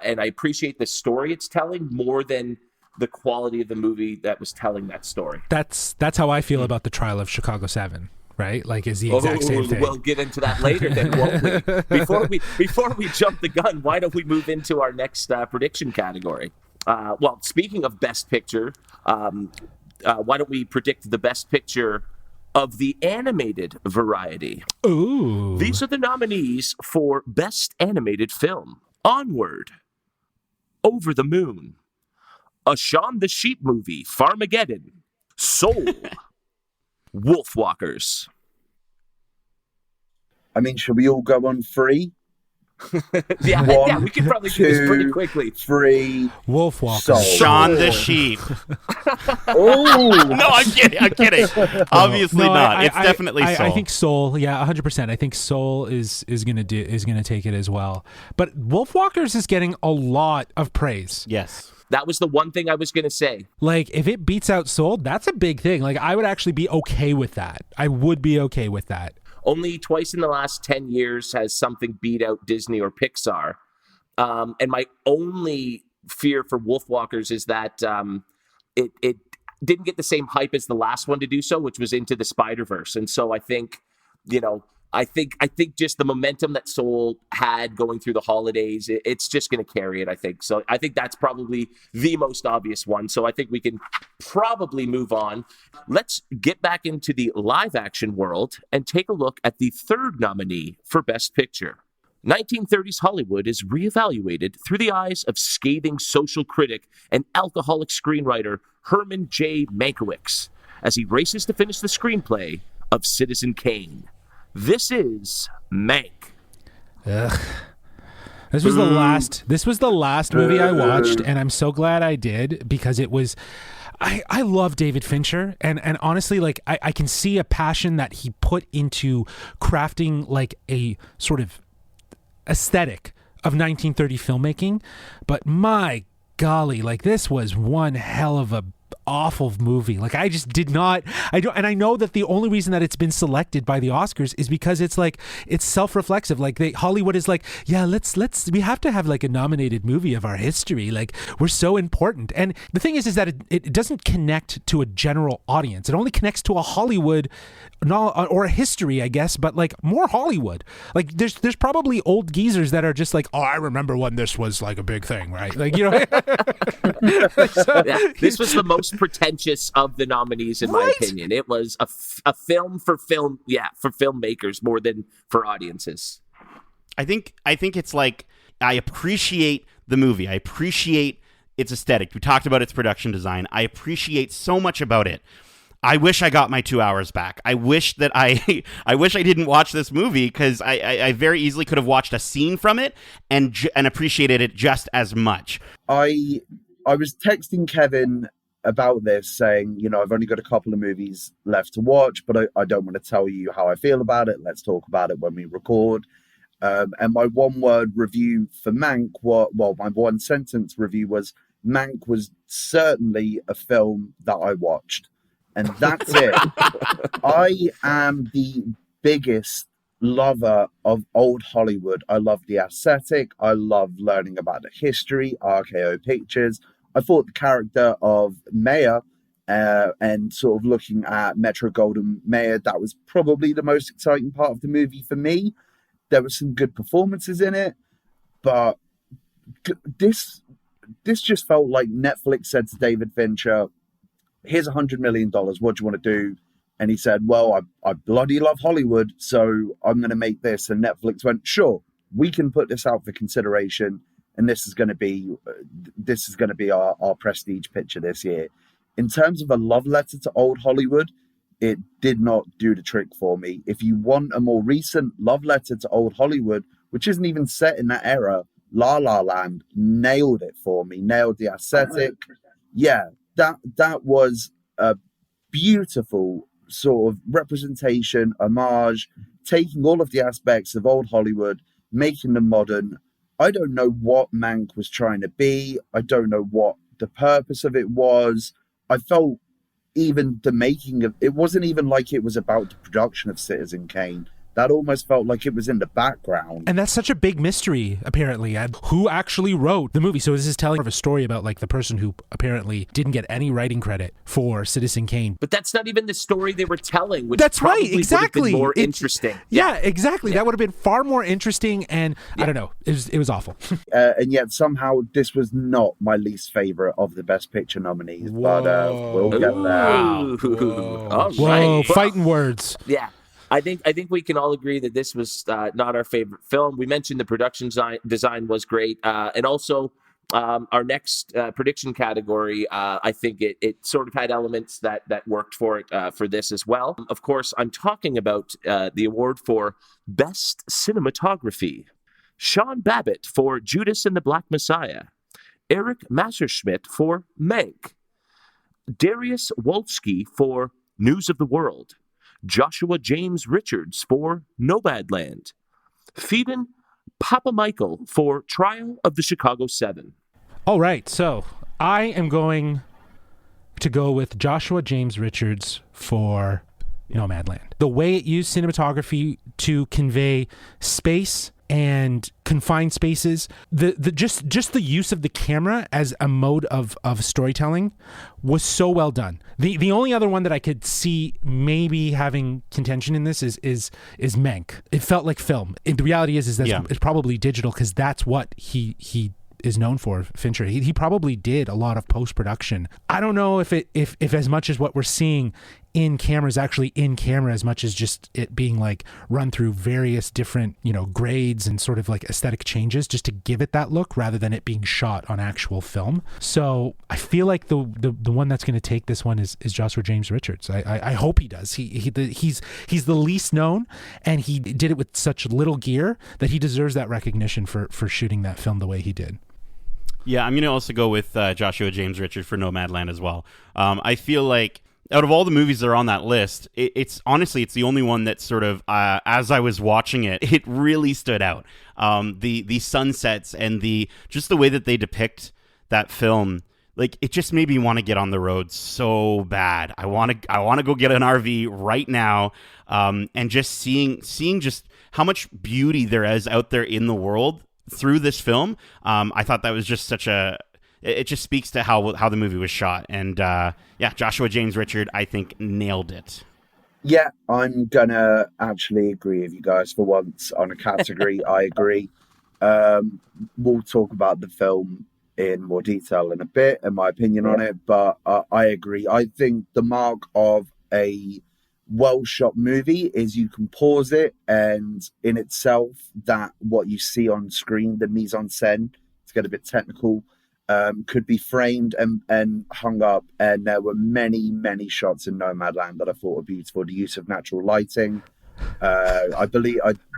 and I appreciate the story it's telling more than the quality of the movie that was telling that story. That's how I feel about the Trial of Chicago 7. Right, is the exact same thing. We'll get into that later, then, won't we? Before we jump the gun, why don't we move into our next prediction category? Speaking of Best Picture, why don't we predict the Best Picture of the animated variety. Ooh. These are the nominees for Best Animated Film: Onward, Over the Moon, A Shaun the Sheep Movie, Farmageddon, Soul, Wolfwalkers. I mean, should we all go on 3? Yeah, we could probably do this pretty 2, quickly. 3. Wolfwalker. Soul. Shaun the Sheep. Oh, No, I'm kidding. Obviously No, not. It's definitely Soul. I think Soul. Yeah, 100%. I think Soul is gonna take it as well. But Wolfwalkers is getting a lot of praise. Yes. That was the one thing I was going to say. Like, if it beats out Soul, that's a big thing. Like, I would actually be okay with that. I would be okay with that. Only twice in the last 10 years has something beat out Disney or Pixar. And my only fear for Wolfwalkers is that it didn't get the same hype as the last one to do so, which was Into the Spider-Verse. And so I think, I think just the momentum that Soul had going through the holidays, it's just going to carry it, I think. So I think that's probably the most obvious one. So I think we can probably move on. Let's get back into the live action world and take a look at the third nominee for Best Picture. 1930s Hollywood is reevaluated through the eyes of scathing social critic and alcoholic screenwriter Herman J. Mankiewicz as he races to finish the screenplay of Citizen Kane. This is Mank. Ugh. This was the last movie I watched, and I'm so glad I did, because it was I love David Fincher, and honestly, like, I can see a passion that he put into crafting like a sort of aesthetic of 1930 filmmaking. But my golly, like, this was one hell of a awful movie. Like, I just did not, and I know that the only reason that it's been selected by the Oscars is because it's like, it's self-reflexive. Like, Hollywood is like, yeah, we have to have like a nominated movie of our history. Like, we're so important. And the thing is that it doesn't connect to a general audience. It only connects to a Hollywood or a history, I guess, but like more Hollywood. Like, there's probably old geezers that are just like, oh, I remember when this was like a big thing, right? Like, you know. So, yeah, this was the most pretentious of the nominees, in my opinion. It was a film for filmmakers more than for audiences. I think it's like, I appreciate the movie. I appreciate its aesthetic. We talked about its production design. I appreciate so much about it. I wish I got my 2 hours back. I wish that I wish I didn't watch this movie, because I very easily could have watched a scene from it and appreciated it just as much. I was texting Kevin about this, saying, I've only got a couple of movies left to watch, but I don't want to tell you how I feel about it. Let's talk about it when we record. And my one-word review for Mank, my one-sentence review was, Mank was certainly a film that I watched. And that's it. I am the biggest lover of old Hollywood. I love the aesthetic. I love learning about the history, RKO Pictures. I thought the character of Maya and sort of looking at Metro-Goldwyn-Mayer, that was probably the most exciting part of the movie for me. There were some good performances in it, but this just felt like Netflix said to David Fincher, here's $100 million. What do you want to do? And he said, well, I bloody love Hollywood, so I'm going to make this. And Netflix went, sure, we can put this out for consideration. And this is going to be our prestige picture this year. In terms of a love letter to old Hollywood, it did not do the trick for me. If you want a more recent love letter to old Hollywood, which isn't even set in that era, La La Land nailed it for me, nailed the aesthetic. 100%. Yeah, that was a beautiful sort of representation, homage, taking all of the aspects of old Hollywood, making them modern. I don't know what Mank was trying to be. I don't know what the purpose of it was. I felt even the making of it wasn't even like it was about the production of Citizen Kane. That almost felt like it was in the background. And that's such a big mystery, apparently, and who actually wrote the movie. So this is telling a story about like the person who apparently didn't get any writing credit for Citizen Kane. But that's not even the story they were telling, which That's right, probably exactly. would have been more interesting. Yeah, exactly. That would have been far more interesting, and I don't know, it was awful. And yet somehow this was not my least favorite of the Best Picture nominees. But we'll get there. Ooh. All Whoa, right. fighting words. Yeah. I think we can all agree that this was not our favorite film. We mentioned the production design was great, and also our next prediction category. I think it sort of had elements that worked for it for this as well. Of course, I'm talking about the award for Best Cinematography. Sean Babbitt for Judas and the Black Messiah, Eric Messerschmidt for Mank, Darius Wolski for News of the World, Joshua James Richards for Nomadland, Phoeben Papamichael for Trial of the Chicago 7. All right, so I am going to go with Joshua James Richards for Nomadland. The way it used cinematography to convey space and confined spaces, just the use of the camera as a mode of storytelling was so well done. The only other one that I could see maybe having contention in this is Mank. It felt like film. The reality is that it's probably digital, because that's what he is known for, Fincher. He probably did a lot of post-production. I don't know if as much as what we're seeing in camera is actually in camera, as much as just it being like run through various different, grades and sort of like aesthetic changes just to give it that look, rather than it being shot on actual film. So I feel like the one that's going to take this one is Joshua James Richards. I hope he does. He's the least known, and he did it with such little gear that he deserves that recognition for shooting that film the way he did. Yeah, I'm going to also go with Joshua James Richards for Nomadland as well. I feel like out of all the movies that are on that list, it's honestly the only one that sort of, as I was watching it, it really stood out. The sunsets and just the way that they depict that film, like, it just made me want to get on the road so bad. I want to go get an RV right now, and just seeing just how much beauty there is out there in the world through this film. I thought that was just it just speaks to how the movie was shot. And Joshua James Richard, I think, nailed it. Yeah, I'm gonna actually agree with you guys for once on a category. I agree. We'll talk about the film in more detail in a bit, and my opinion on it, but I agree. I think the mark of a well-shot movie is you can pause it, and in itself, that what you see on screen, the mise en scène, to get a bit technical, could be framed and hung up. And there were many, many shots in Nomadland that I thought were beautiful. The use of natural lighting. I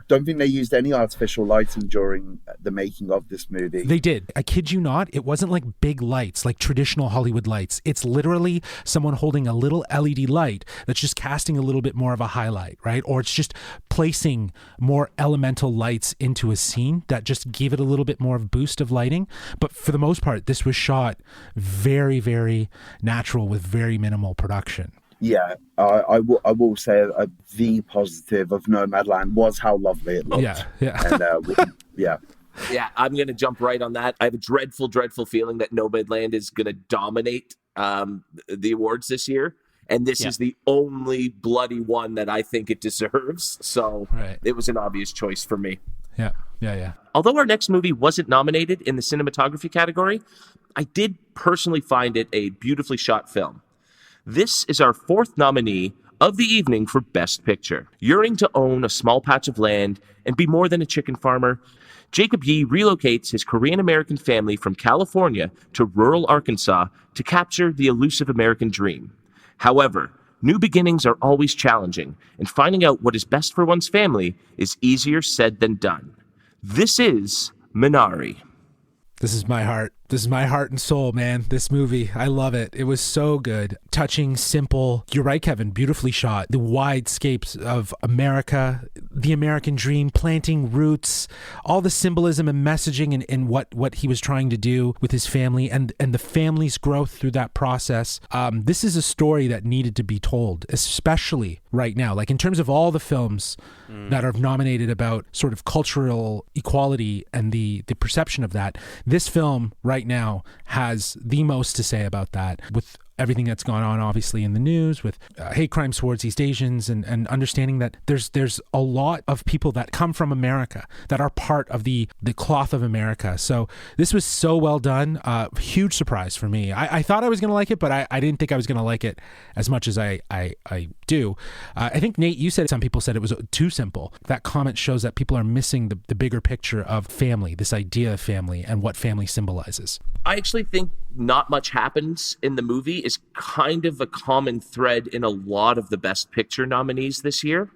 don't think they used any artificial lighting during the making of this movie. They did. I kid you not. It wasn't like big lights, like traditional Hollywood lights. It's literally someone holding a little LED light that's just casting a little bit more of a highlight, right? Or it's just placing more elemental lights into a scene that just give it a little bit more of boost of lighting. But for the most part, this was shot very, very natural with very minimal production. Yeah, I will say the positive of Nomadland was how lovely it looked. Yeah. And, yeah. Yeah, I'm going to jump right on that. I have a dreadful, dreadful feeling that Nomadland is going to dominate the awards this year. And this is the only bloody one that I think it deserves. So It was an obvious choice for me. Yeah. Although our next movie wasn't nominated in the cinematography category, I did personally find it a beautifully shot film. This is our fourth nominee of the evening for Best Picture. Yearning to own a small patch of land and be more than a chicken farmer, Jacob Yee relocates his Korean-American family from California to rural Arkansas to capture the elusive American dream. However, new beginnings are always challenging, and finding out what is best for one's family is easier said than done. This is Minari. This is my heart. This is my heart and soul, man. This movie, I love it. It was so good. Touching, simple. You're right, Kevin. Beautifully shot. The wide scapes of America, the American dream, planting roots, all the symbolism and messaging and what he was trying to do with his family and the family's growth through that process. This is a story that needed to be told, especially right now. Like in terms of all the films that are nominated about sort of cultural equality and the perception of that, this film right now has the most to say about that, with everything that's gone on obviously in the news with hate crimes towards East Asians and understanding that there's a lot of people that come from America that are part of the cloth of America. So this was so well done. Huge surprise for me. I thought I was going to like it, but I didn't think I was going to like it as much as I do. I think, Nate, you said some people said it was too simple. That comment shows that people are missing the bigger picture of family, this idea of family and what family symbolizes. I actually think not much happens in the movie is kind of a common thread in a lot of the Best Picture nominees this year.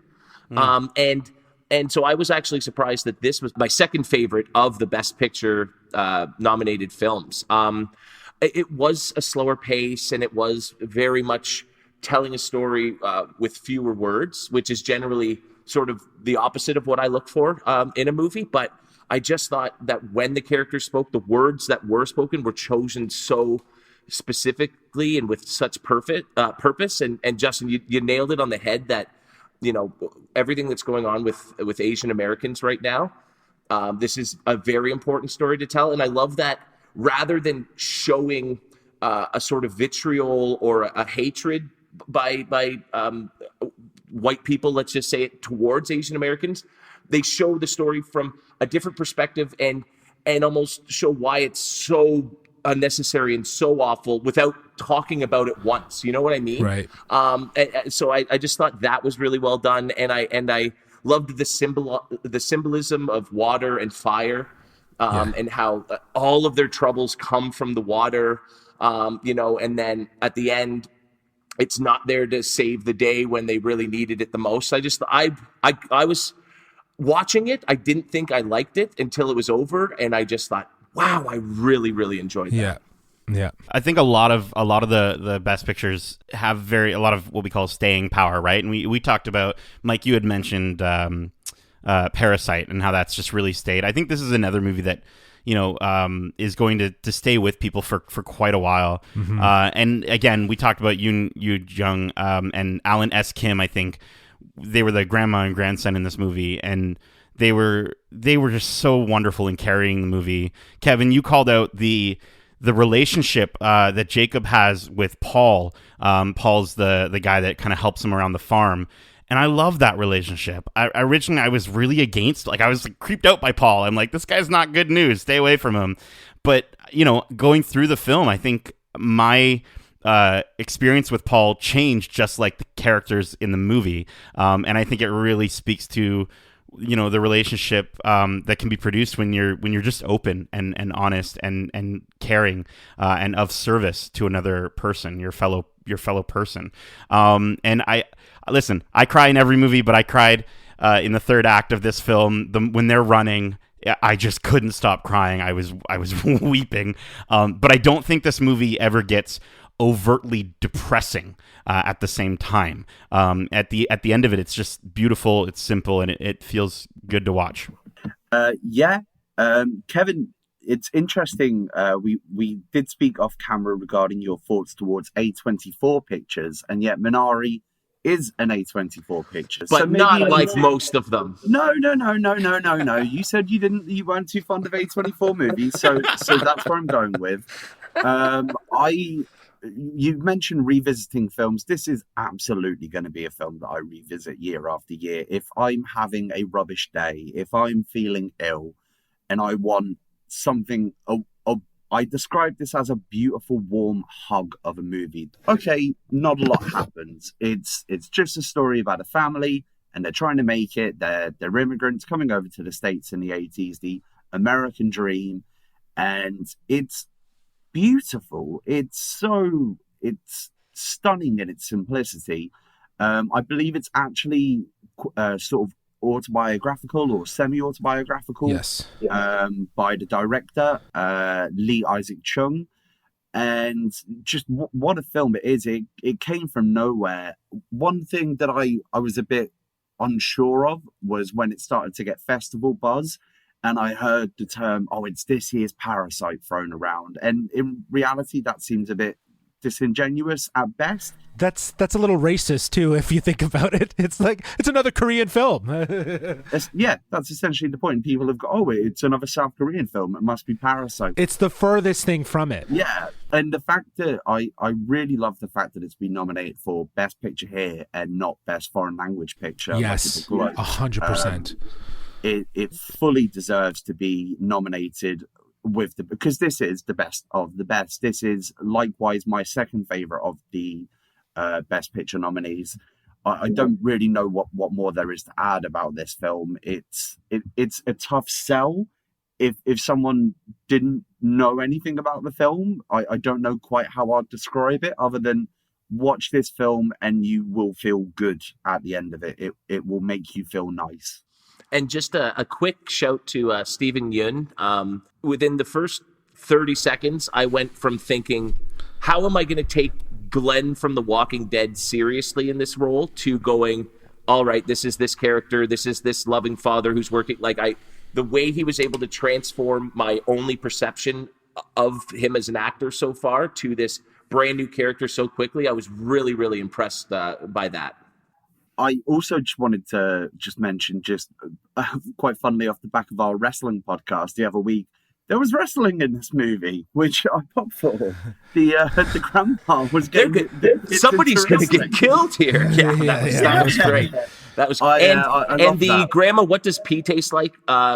And so I was actually surprised that this was my second favorite of the Best Picture nominated films. It was a slower pace, and it was very much telling a story with fewer words, which is generally sort of the opposite of what I look for in a movie. But I just thought that when the characters spoke, the words that were spoken were chosen so specifically and with such purpose. And Justin, you nailed it on the head that, you know, everything that's going on with Asian Americans right now, this is a very important story to tell. And I love that rather than showing a sort of vitriol or a hatred by white people, let's just say it, towards Asian Americans, they show the story from a different perspective and almost show why it's so unnecessary and so awful without talking about it once. You know what I mean? Right. So I just thought that was really well done, and I loved the symbolism of water and fire, and how all of their troubles come from the water. And then at the end, it's not there to save the day when they really needed it the most. I was watching it. I didn't think I liked it until it was over, and I just thought, wow, I really, really enjoyed that. Yeah. I think a lot of the Best Pictures have a lot of what we call staying power, right? And we talked about, Mike, you had mentioned Parasite and how that's just really stayed. I think this is another movie that, you know, is going to stay with people for quite a while. Mm-hmm. And again, we talked about Yoon Jung and Alan S. Kim. I think they were the grandma and grandson in this movie, and they were just so wonderful in carrying the movie. Kevin, you called out the relationship that Jacob has with Paul. Paul's the guy that kind of helps him around the farm. And I love that relationship. Originally, I was really against, I was creeped out by Paul. I'm like, this guy's not good news. Stay away from him. But, you know, going through the film, I think my experience with Paul changed just like the characters in the movie. And I think it really speaks to, you know, the relationship that can be produced when you're just open and honest and caring and of service to another person, your fellow person. And I cry in every movie, but I cried in the third act of this film when they're running. I just couldn't stop crying. I was weeping. But I don't think this movie ever gets overtly depressing at the same time. At the end of it, it's just beautiful, it's simple, and it feels good to watch. Kevin, it's interesting. We did speak off camera regarding your thoughts towards A24 pictures, and yet Minari is an A24 picture, but so not like most of them. No. You said you weren't too fond of A24 movies, so that's where I'm going with. You mentioned revisiting films. This is absolutely going to be a film that I revisit year after year. If I'm having a rubbish day, if I'm feeling ill, and I want something, I describe this as a beautiful, warm hug of a movie. Okay, not a lot happens. It's just a story about a family, and they're trying to make it. They're immigrants coming over to the States in the 80s, the American dream, and it's beautiful. It's stunning in its simplicity. I believe it's actually sort of autobiographical or semi-autobiographical. Yes. By the director, Lee Isaac Chung. And just what a film it is. It came from nowhere. One thing that I was a bit unsure of was when it started to get festival buzz, and I heard the term, "Oh, it's this year's Parasite" thrown around, and in reality, that seems a bit disingenuous at best. That's a little racist too, if you think about it. It's like it's another Korean film. That's essentially the point. People have got, "Oh, it's another South Korean film. It must be Parasite." It's the furthest thing from it. Yeah, and the fact that I really love the fact that it's been nominated for Best Picture here and not Best Foreign Language Picture. Yes, 100%. It fully deserves to be nominated because this is the best of the best. This is likewise my second favorite of the Best Picture nominees. I don't really know what more there is to add about this film. It's a tough sell. If someone didn't know anything about the film, I don't know quite how I'd describe it other than watch this film and you will feel good at the end of it. It will make you feel nice. And just a quick shout to Stephen Yeun. Within the first 30 seconds, I went from thinking, how am I going to take Glenn from The Walking Dead seriously in this role, to going, all right, this is this character, this is this loving father who's working. The way he was able to transform my only perception of him as an actor so far to this brand new character so quickly, I was really, really impressed by that. I also just wanted to mention, quite funnily, off the back of our wrestling podcast the other week, there was wrestling in this movie, which I popped for. The grandpa was getting... Somebody's going to get killed here. That was great. That was and the that. Grandma, what does pee taste like?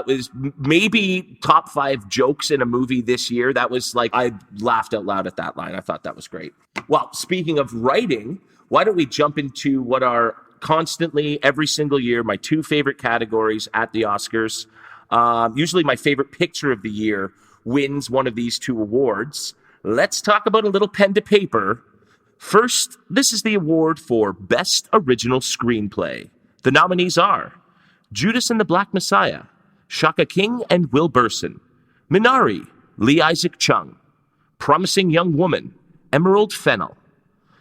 Is maybe top 5 jokes in a movie this year. That was I laughed out loud at that line. I thought that was great. Well, speaking of writing, why don't we jump into what are constantly every single year my 2 favorite categories at the Oscars. Usually my favorite picture of the year wins one of these 2 awards. Let's talk about a little pen to paper. First, this is the award for Best Original Screenplay. The nominees are Judas and the Black Messiah, Shaka King and Will Burson, Minari, Lee Isaac Chung, Promising Young Woman, Emerald Fennell,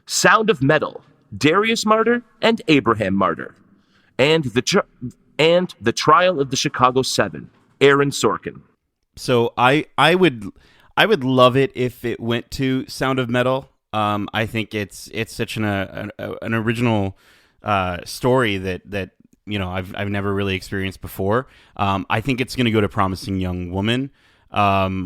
Sound of Metal, Darius Martyr and Abraham Martyr, and the Trial of the Chicago 7, Aaron Sorkin. So I would love it if it went to Sound of Metal. I think it's such an original story that I've never really experienced before. I think it's going to go to Promising Young Woman,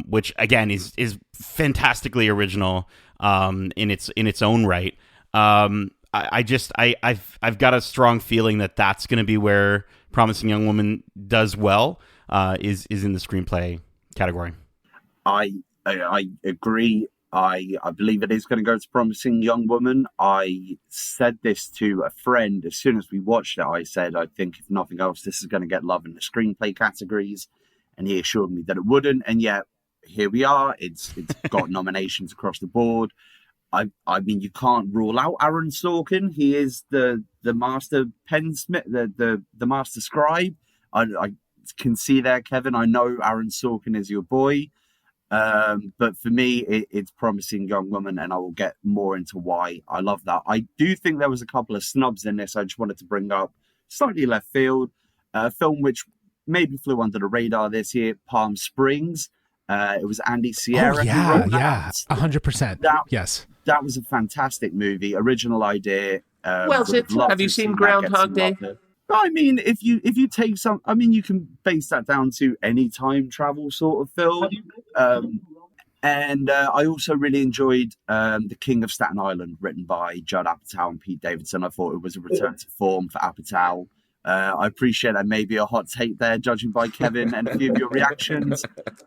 which again is fantastically original in its own right. I've got a strong feeling that that's going to be where Promising Young Woman does well, is in the screenplay category. I agree. I believe it is going to go to Promising Young Woman. I said this to a friend as soon as we watched it. I said, I think if nothing else, this is going to get love in the screenplay categories, and he assured me that it wouldn't. And yet here we are. It's got nominations across the board. I mean, you can't rule out Aaron Sorkin. He is the master pensmith, the master scribe. I can see there, Kevin. I know Aaron Sorkin is your boy. But for me, it's Promising Young Woman, and I will get more into why I love that. I do think there was a couple of snubs in this I just wanted to bring up. Slightly left field. A film which maybe flew under the radar this year, Palm Springs. It was Andy Sierra. Oh, yeah, 100%. Yes. That was a fantastic movie, original idea. Have you seen Groundhog Day? I mean, if you take some, I mean, you can base that down to any time travel sort of film. And I also really enjoyed The King of Staten Island, written by Judd Apatow and Pete Davidson. I thought it was a return to form for Apatow. I appreciate that maybe a hot take there, judging by Kevin and a few of your reactions.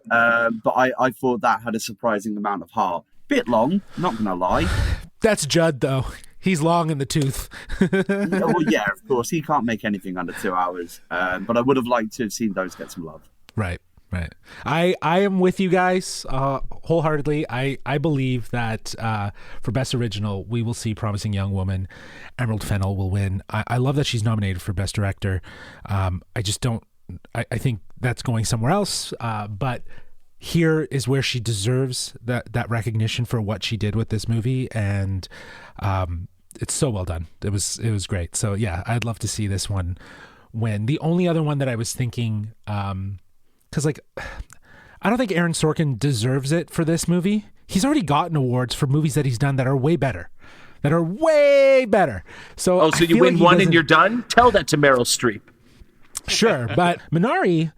But I thought that had a surprising amount of heart. Bit long, not going to lie. That's Judd, though. He's long in the tooth. Well, yeah, of course. He can't make anything under 2 hours. But I would have liked to have seen those get some love. Right. I am with you guys wholeheartedly. I believe that for Best Original, we will see Promising Young Woman. Emerald Fennell will win. I love that she's nominated for Best Director. I just don't... I think that's going somewhere else. But here is where she deserves that recognition for what she did with this movie. And it's so well done. It was great. So yeah, I'd love to see this one win. The only other one that I was thinking, because like, I don't think Aaron Sorkin deserves it for this movie. He's already gotten awards for movies that he's done that are way better. So so you win one and you're done? Tell that to Meryl Streep. Sure, but Minari,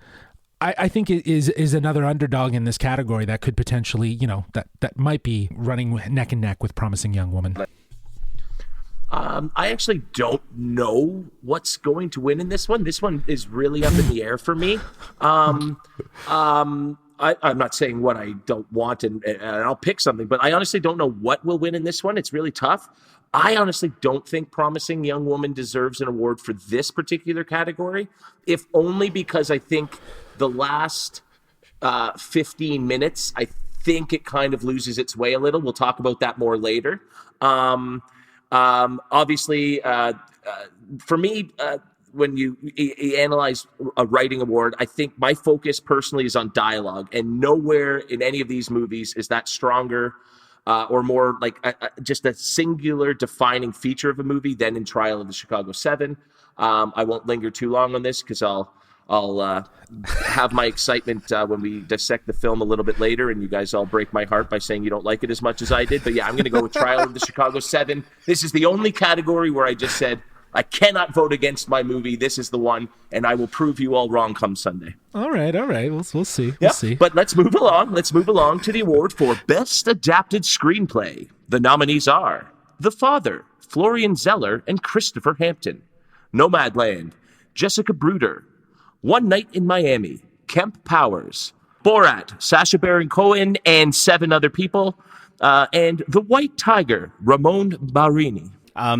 I think it is another underdog in this category that could potentially, that might be running neck and neck with Promising Young Woman. I actually don't know what's going to win in this one. This one is really up in the air for me. I'm not saying what I don't want, and I'll pick something, but I honestly don't know what will win in this one. It's really tough. I honestly don't think Promising Young Woman deserves an award for this particular category, if only because I think the last 15 minutes, I think it kind of loses its way a little. We'll talk about that more later. Obviously, for me, when you analyze a writing award, I think my focus personally is on dialogue, and nowhere in any of these movies is that stronger or more like just a singular defining feature of a movie than in Trial of the Chicago 7. I won't linger too long on this because I'll have my excitement when we dissect the film a little bit later, and you guys all break my heart by saying you don't like it as much as I did. But yeah, I'm going to go with Trial of the Chicago 7. This is the only category where I just said, I cannot vote against my movie. This is the one, and I will prove you all wrong come Sunday. All right. We'll see. We'll see. But let's move along. Let's move along to the award for Best Adapted Screenplay. The nominees are The Father, Florian Zeller, and Christopher Hampton. Nomadland, Jessica Bruder. One Night in Miami, Kemp Powers. Borat, Sacha Baron Cohen, and 7 other people. And The White Tiger, Ramon Barini.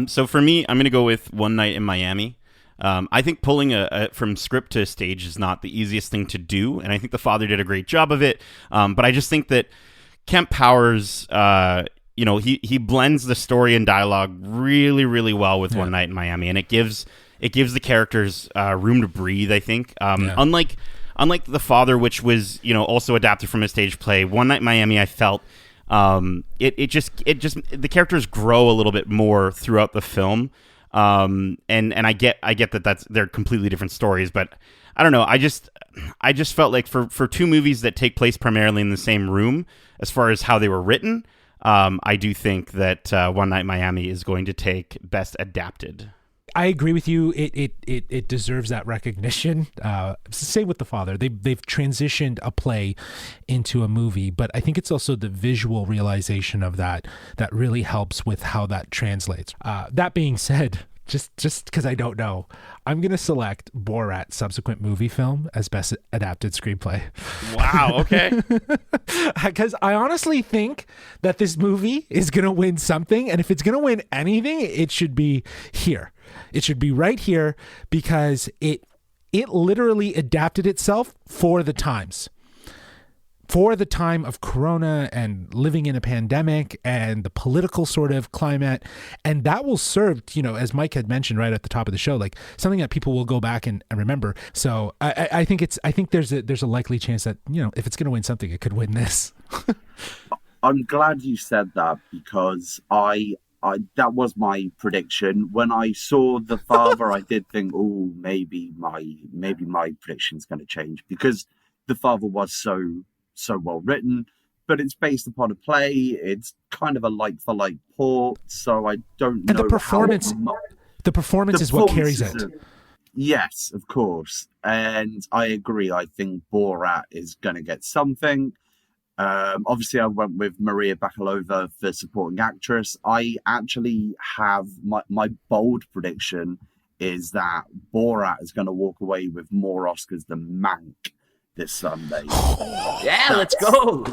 So for me, I'm going to go with One Night in Miami. I think pulling from script to stage is not the easiest thing to do, and I think The Father did a great job of it. But I just think that Kemp Powers, he blends the story and dialogue really, really well with One Night in Miami, and it gives the characters room to breathe, I think. Unlike The Father, which was also adapted from a stage play, One Night in Miami, I felt it just the characters grow a little bit more throughout the film, and I get that they're completely different stories, but I don't know, I just felt like for two movies that take place primarily in the same room as far as how they were written, I do think that One Night in Miami is going to take Best Adapted. I agree with you. It deserves that recognition. Same with The Father. They've transitioned a play into a movie, but I think it's also the visual realization of that really helps with how that translates. That being said, just because I don't know, I'm going to select Borat subsequent movie film as Best Adapted Screenplay. Wow, okay. Because I honestly think that this movie is going to win something, and if it's going to win anything, it should be here. It should be right here because it literally adapted itself for the times. For the time of Corona and living in a pandemic and the political sort of climate. And that will serve, as Mike had mentioned right at the top of the show, like something that people will go back and remember. So I think there's a likely chance that, if it's going to win something, it could win this. I'm glad you said that because I that was my prediction. When I saw The Father, I did think, oh, maybe my prediction's going to change because The Father was so well written, but it's based upon a play. It's kind of a like for like port, so I don't know. And the performance is what carries it. Yes, of course, and I agree. I think Borat is going to get something. Obviously, I went with Maria Bakalova for supporting actress. I actually have my bold prediction is that Borat is going to walk away with more Oscars than Mank this Sunday. Yeah, let's go.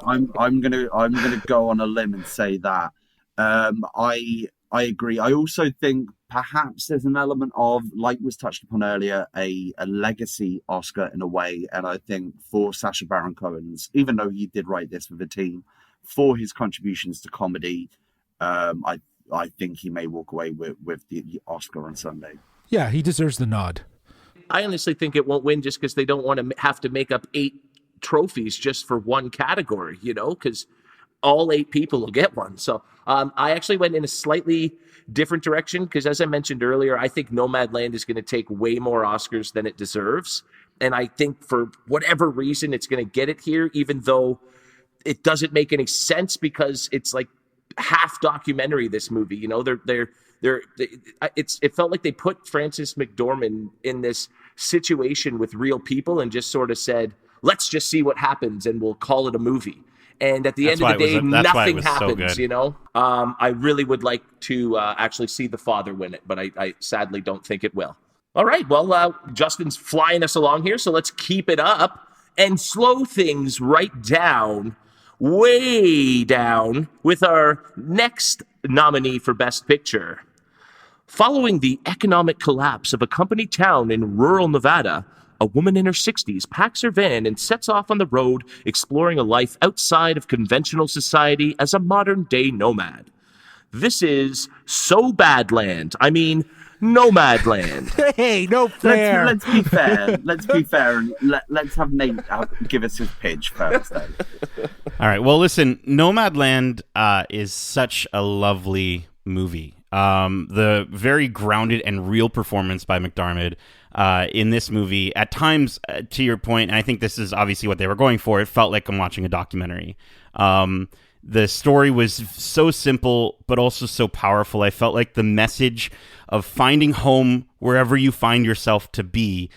I'm gonna go on a limb and say that. I agree. I also think perhaps there's an element of, like was touched upon earlier, a legacy Oscar in a way. And I think for Sacha Baron Cohen's, even though he did write this with a team, for his contributions to comedy, I think he may walk away with the Oscar on Sunday. Yeah, he deserves the nod. I honestly think it won't win just because they don't want to have to make up 8 trophies just for one category, because all 8 people will get one. So I actually went in a slightly different direction because, as I mentioned earlier, I think Nomadland is going to take way more Oscars than it deserves. And I think for whatever reason, it's going to get it here, even though it doesn't make any sense because it's like half documentary, this movie. You know, it felt like they put Frances McDormand in this situation with real people and just sort of said, let's just see what happens and we'll call it a movie. And at the end of the day, nothing happens, you know? I really would like to actually see The Father win it, but I sadly don't think it will. All right, well, Justin's flying us along here, so let's keep it up and slow things right down, way down, with our next nominee for Best Picture. Following the economic collapse of a company town in rural Nevada, a woman in her 60s packs her van and sets off on the road, exploring a life outside of conventional society as a modern-day nomad. This is So Badland. I mean, Nomadland. Hey, no fair. Let's be fair. Let's be fair. And let's have Nate give us his pitch first, then. All right. Well, listen, Nomadland is such a lovely movie. The very grounded and real performance by McDormand in this movie, at times, to your point, and I think this is obviously what they were going for, it felt like I'm watching a documentary. The story was so simple, but also so powerful. I felt like the message of finding home wherever you find yourself to be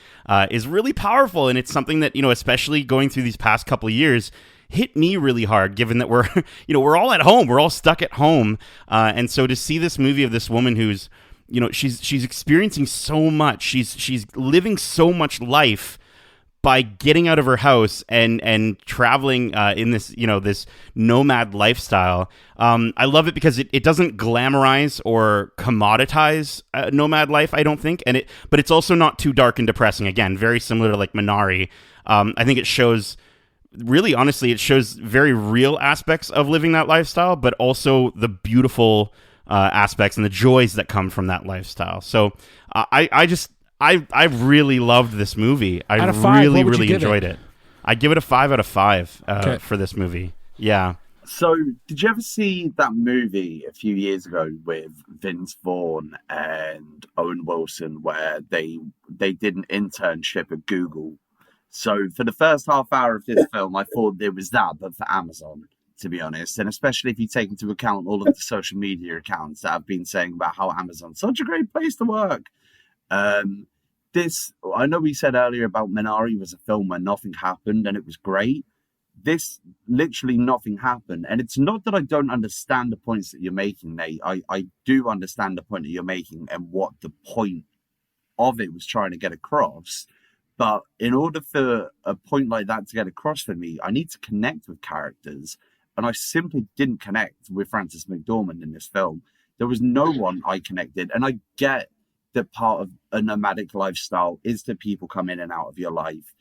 is really powerful. And it's something that, you know, especially going through these past couple of years, hit me really hard, given that we're, you know, we're all at home. We're all stuck at home. And so to see this movie of this woman who's, you know, she's experiencing so much. She's living so much life by getting out of her house and traveling in this, you know, this nomad lifestyle. I love it because it doesn't glamorize or commoditize nomad life, I don't think, but it's also not too dark and depressing. Again, very similar to like Minari. I think it shows, really honestly, it shows very real aspects of living that lifestyle, but also the beautiful aspects and the joys that come from that lifestyle. So I really loved this movie. I out of 5, really enjoyed it. I give it a 5 out of 5 for this movie. Yeah. So, did you ever see that movie a few years ago with Vince Vaughn and Owen Wilson, where they did an internship at Google? So, for the first half hour of this film, I thought it was that, but for Amazon, to be honest. And especially if you take into account all of the social media accounts that have been saying about how Amazon's such a great place to work. I know we said earlier about Minari was a film where nothing happened and it was great. This, literally nothing happened. And it's not that I don't understand the points that you're making, Nate. I do understand the point that you're making and what the point of it was trying to get across. But in order for a point like that to get across for me, I need to connect with characters. And I simply didn't connect with Frances McDormand in this film. There was no one I connected. And I get that part of a nomadic lifestyle is that people come in and out of your life.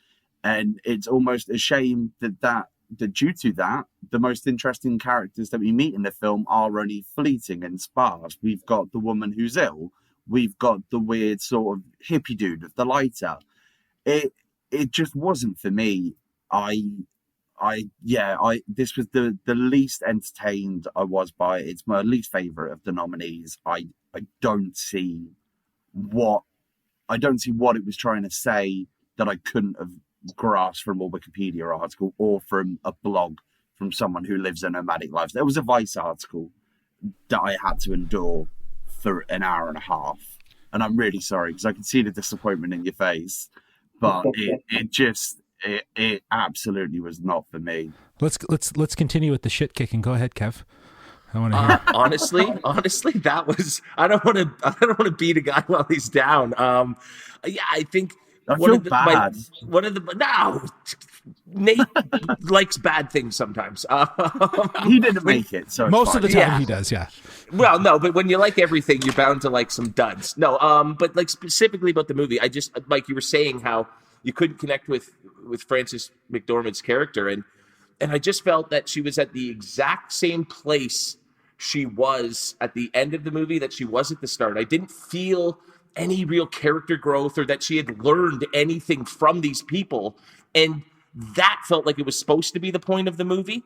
And it's almost a shame that due to that, the most interesting characters that we meet in the film are only fleeting and sparse. We've got the woman who's ill. We've got the weird sort of hippie dude with the lighter. It just wasn't for me. This was the least entertained I was by it. It's my least favorite of the nominees. I don't see what it was trying to say that I couldn't have grasped from a Wikipedia article or from a blog from someone who lives a nomadic life. There was a Vice article that I had to endure for an hour and a half, and I'm really sorry because I can see the disappointment in your face, but it absolutely was not for me. Let's continue with the shit kicking. Go ahead, Kev. I want to hear. Honestly, that was. I don't want to beat a guy while he's down. I think. Nate likes bad things sometimes. He didn't make it, so most of the time he does. Yeah. Well, no, but when you like everything, you're bound to like some duds. No, but like specifically about the movie, I just, Mike, you were saying how you couldn't connect with Frances McDormand's character, and I just felt that she was at the exact same place she was at the end of the movie that she was at the start. I didn't feel any real character growth or that she had learned anything from these people. And that felt like it was supposed to be the point of the movie.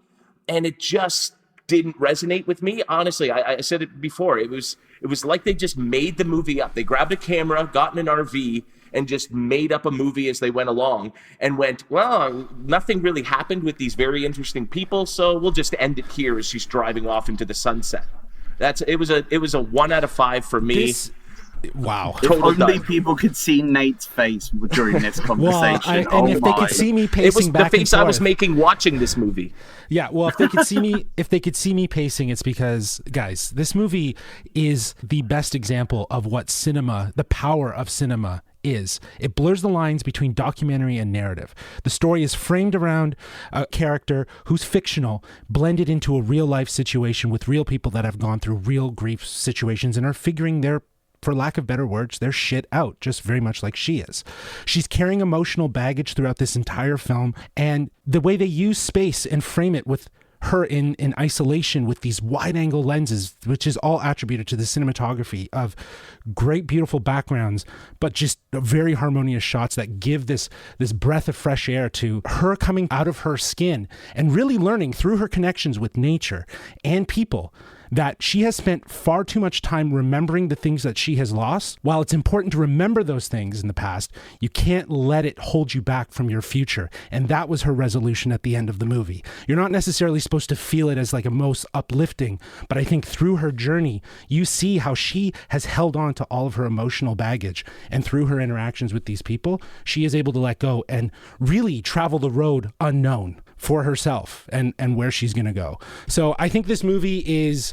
And it just, didn't resonate with me. Honestly, I said it before. It was like they just made the movie up. They grabbed a camera, got in an RV, and just made up a movie as they went along and went, well, nothing really happened with these very interesting people, so we'll just end it here as she's driving off into the sunset. It was a 1 out of 5 for me. Wow. If only people could see Nate's face during this conversation. If they could see me pacing it was back the face and forth. I was making watching this movie. Yeah, well, if they could see me pacing, it's because, guys, this movie is the best example of what cinema, the power of cinema is. It blurs the lines between documentary and narrative. The story is framed around a character who's fictional, blended into a real life situation with real people that have gone through real grief situations and are figuring their, for lack of better words, their shit out, just very much like she is. She's carrying emotional baggage throughout this entire film, and the way they use space and frame it with her in isolation with these wide-angle lenses, which is all attributed to the cinematography of great, beautiful backgrounds, but just very harmonious shots that give this breath of fresh air to her coming out of her skin and really learning through her connections with nature and people that she has spent far too much time remembering the things that she has lost. While it's important to remember those things in the past, you can't let it hold you back from your future. And that was her resolution at the end of the movie. You're not necessarily supposed to feel it as like a most uplifting, but I think through her journey, you see how she has held on to all of her emotional baggage. And through her interactions with these people, she is able to let go and really travel the road unknown for herself and where she's going to go. So I think this movie is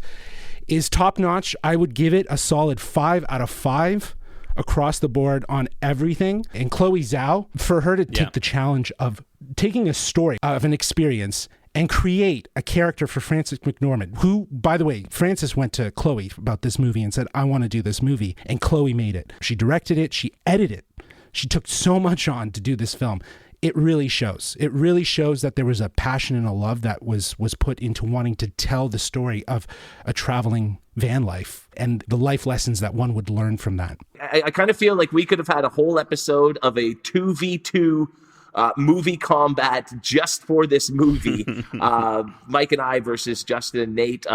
top notch. I would give it a solid 5 out of 5 across the board on everything. And Chloe Zhao, for her to take the challenge of taking a story of an experience and create a character for Frances McDormand, who, by the way, Frances went to Chloe about this movie and said, I want to do this movie. And Chloe made it. She directed it. She edited it. She took so much on to do this film. It really shows. It really shows that there was a passion and a love that was put into wanting to tell the story of a traveling van life and the life lessons that one would learn from that. I kind of feel like we could have had a whole episode of a 2v2 movie combat just for this movie. Mike and I versus Justin and Nate.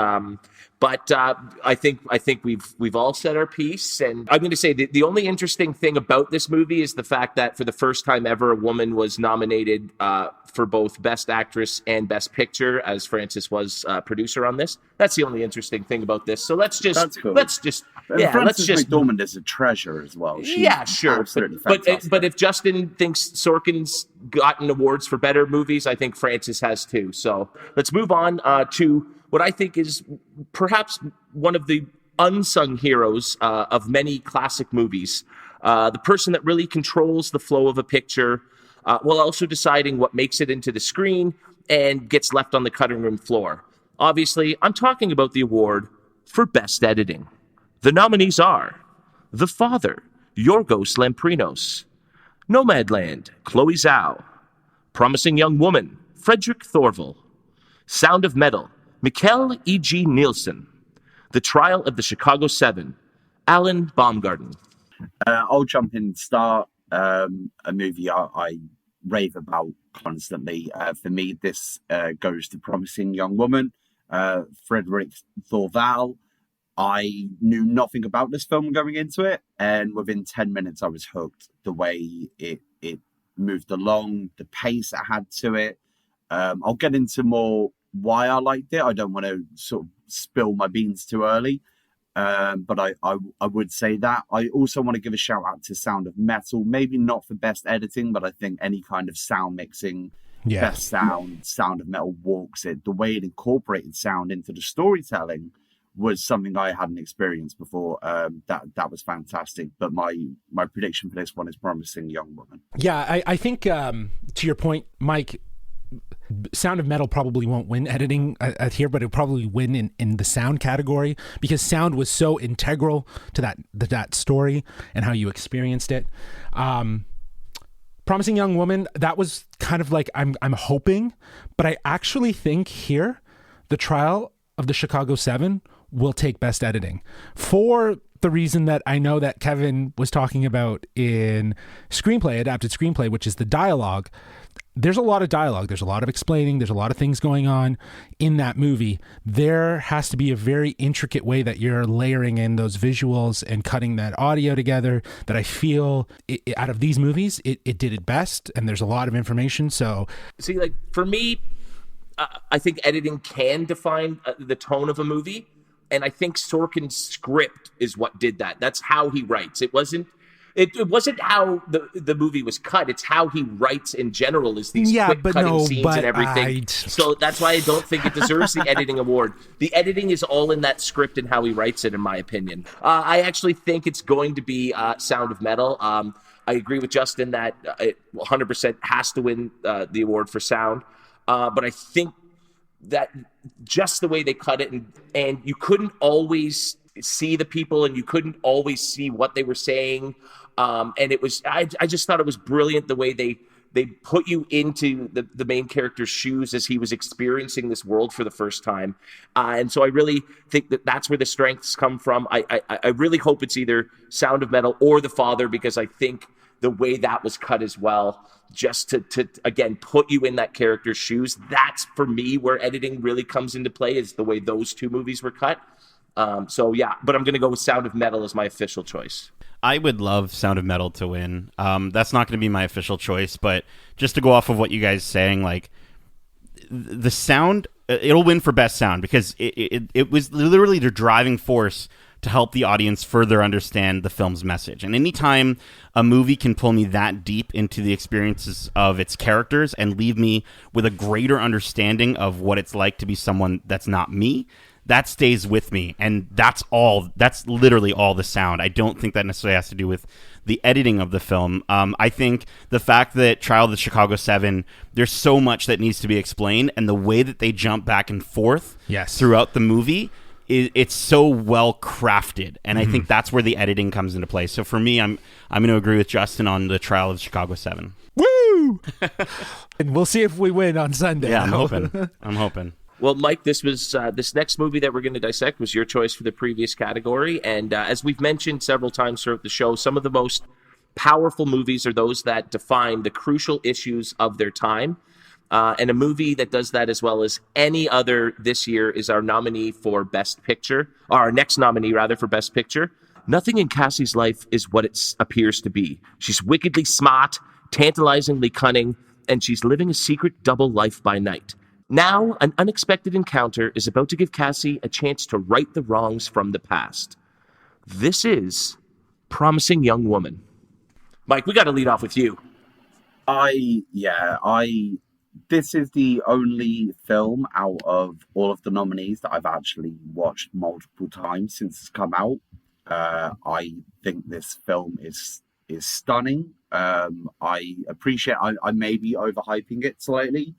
But I think we've all said our piece, and I'm going to say the only interesting thing about this movie is the fact that for the first time ever, a woman was nominated for both Best Actress and Best Picture, as Frances was producer on this. That's the only interesting thing about this. So let's just Frances McDormand is a treasure as well. She's sure. absolutely fantastic. But if Justin thinks Sorkin's gotten awards for better movies, I think Frances has too. So let's move on to what I think is perhaps one of the unsung heroes of many classic movies. The person that really controls the flow of a picture while also deciding what makes it into the screen and gets left on the cutting room floor. Obviously, I'm talking about the award for Best Editing. The nominees are The Father, Yorgos Lanthimos; Nomadland, Chloe Zhao; Promising Young Woman, Frederick Thorvald; Sound of Metal, Mikkel E.G. Nielsen; The Trial of the Chicago 7, Alan Baumgarten. I'll jump in and start. A movie I rave about constantly. For me, this goes to Promising Young Woman, Frederick Thorvald. I knew nothing about this film going into it, and within 10 minutes I was hooked. The way it moved along, the pace it had to it. I'll get into more why I liked it. I don't want to sort of spill my beans too early, but I would say that. I also want to give a shout out to Sound of Metal, maybe not for best editing, but I think any kind of sound mixing, best Sound of Metal walks it. The way it incorporated sound into the storytelling was something I hadn't experienced before. That was fantastic. But my prediction for this one is Promising Young Woman. Yeah, I think to your point, Mike, Sound of Metal probably won't win editing here, but it'll probably win in the sound category because sound was so integral to that story and how you experienced it. Promising Young Woman, that was kind of like I'm hoping, but I actually think here The Trial of the Chicago 7 will take best editing for the reason that I know that Kevin was talking about in adapted screenplay, which is the dialogue. there's a lot of dialogue, there's a lot of explaining, there's a lot of things going on in that movie. There has to be a very intricate way that you're layering in those visuals and cutting that audio together that I feel out of these movies, it did it best, and there's a lot of information. So See, like, for me, I think editing can define the tone of a movie, and I think Sorkin's script is what did that. That's how he writes. It wasn't how the movie was cut. It's how he writes in general, is these quick cutting scenes and everything. So that's why I don't think it deserves the editing award. The editing is all in that script and how he writes it, in my opinion. I actually think it's going to be Sound of Metal. I agree with Justin that it 100% has to win the award for sound. But I think that just the way they cut it, and you couldn't always see the people, and you couldn't always see what they were saying. And it was, I just thought it was brilliant the way they put you into the main character's shoes as he was experiencing this world for the first time. And so I really think that that's where the strengths come from. I really hope it's either Sound of Metal or The Father, because I think the way that was cut as well, just to again, put you in that character's shoes. That's, for me, where editing really comes into play, is the way those two movies were cut. So yeah, but I'm going to go with Sound of Metal as my official choice. I would love Sound of Metal to win. That's not going to be my official choice, but just to go off of what you guys saying, like, the sound, it'll win for best sound, because it was literally the driving force to help the audience further understand the film's message. And anytime a movie can pull me that deep into the experiences of its characters and leave me with a greater understanding of what it's like to be someone that's not me, that stays with me. And that's literally all the sound. I don't think that necessarily has to do with the editing of the film. I think the fact that Trial of the Chicago 7, there's so much that needs to be explained, and the way that they jump back and forth throughout the movie, it's so well crafted, and I think that's where the editing comes into play. So for me, I'm going to agree with Justin on the Trial of the Chicago 7. Woo! And we'll see if we win on Sunday. Yeah, I'm hoping. Well, Mike, this next movie that we're going to dissect was your choice for the previous category, and as we've mentioned several times throughout the show, some of the most powerful movies are those that define the crucial issues of their time. And a movie that does that as well as any other this year is our nominee for Best Picture, or our next nominee, rather, for Best Picture. Nothing in Cassie's life is what it appears to be. She's wickedly smart, tantalizingly cunning, and she's living a secret double life by night. Now, an unexpected encounter is about to give Cassie a chance to right the wrongs from the past. This is Promising Young Woman. Mike, we got to lead off with you. This is the only film out of all of the nominees that I've actually watched multiple times since it's come out. I think this film is stunning. I appreciate I may be overhyping it slightly.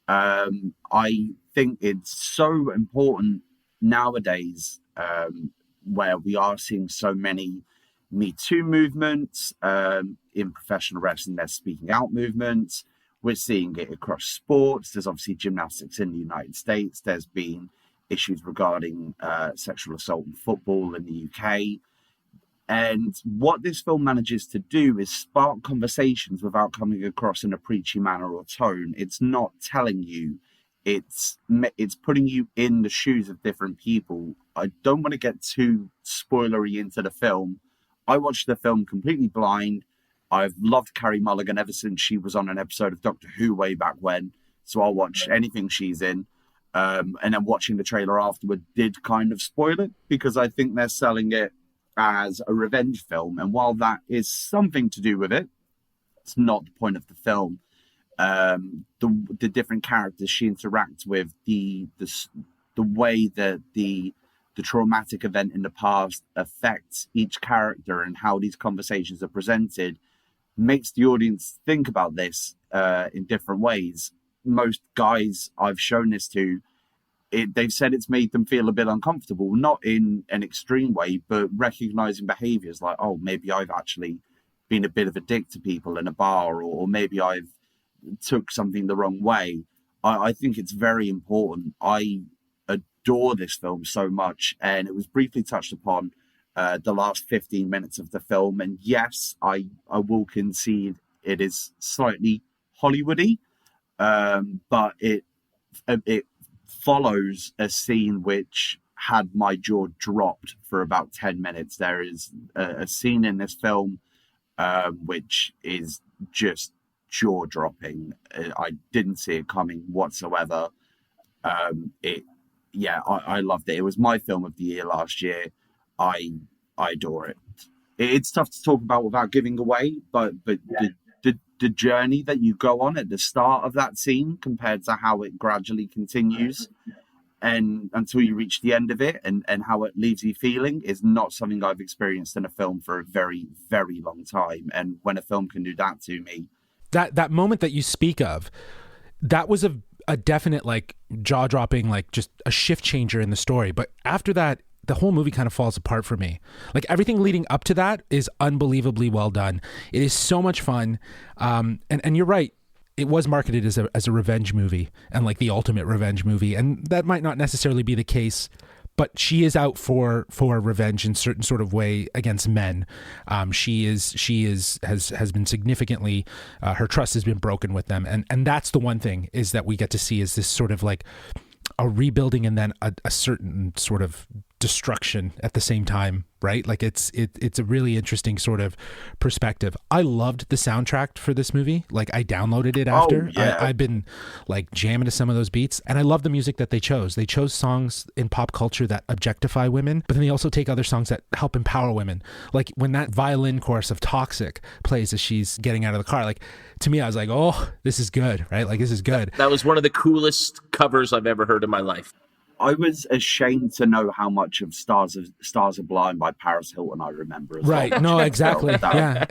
I think it's so important nowadays, where we are seeing so many Me Too movements in professional wrestling. There's speaking out movements. We're seeing it across sports. There's obviously gymnastics in the United States. There's been issues regarding sexual assault in football in the UK. And what this film manages to do is spark conversations without coming across in a preachy manner or tone. It's not telling you. It's putting you in the shoes of different people. I don't want to get too spoilery into the film. I watched the film completely blind. I've loved Carrie Mulligan ever since she was on an episode of Doctor Who way back when. So I'll watch anything she's in. And then watching the trailer afterward did kind of spoil it, because I think they're selling it as a revenge film. And while that is something to do with it, it's not the point of the film. The different characters she interacts with, the way that the traumatic event in the past affects each character and how these conversations are presented makes the audience think about this in different ways. Most guys I've shown this to, they've said it's made them feel a bit uncomfortable, not in an extreme way, but recognizing behaviors like, oh, maybe I've actually been a bit of a dick to people in a bar, or maybe I've took something the wrong way. I think it's very important. I adore this film so much, and it was briefly touched upon the last 15 minutes of the film. And yes, I will concede it is slightly Hollywoody. but it follows a scene which had my jaw dropped for about 10 minutes. There is a scene in this film which is just jaw-dropping. I didn't see it coming whatsoever. I loved it. It was my film of the year last year. I adore it. It's tough to talk about without giving away, but the journey that you go on at the start of that scene compared to how it gradually continues and until you reach the end of it and how it leaves you feeling is not something I've experienced in a film for a very, very long time. And when a film can do that to me. That moment that you speak of, that was a definite like jaw-dropping, like just a shift changer in the story. But after that, the whole movie kind of falls apart for me. Like everything leading up to that is unbelievably well done. It is so much fun. And you're right. It was marketed as a revenge movie and like the ultimate revenge movie. And that might not necessarily be the case, but she is out for revenge in certain sort of way against men. She has been significantly, her trust has been broken with them. And that's the one thing is that we get to see is this sort of like a rebuilding and then a certain sort of destruction at the same time, right? Like it's a really interesting sort of perspective. I loved the soundtrack for this movie. Like I downloaded it after. I've been like jamming to some of those beats, and I love the music that they chose. They chose songs in pop culture that objectify women, but then they also take other songs that help empower women. Like when that violin chorus of Toxic plays as she's getting out of the car, like to me, I was like, oh, this is good, right? Like this is good. That was one of the coolest covers I've ever heard in my life. I was ashamed to know how much of Stars Are Blind by Paris Hilton I remember. As right. Well. No, exactly. Yeah.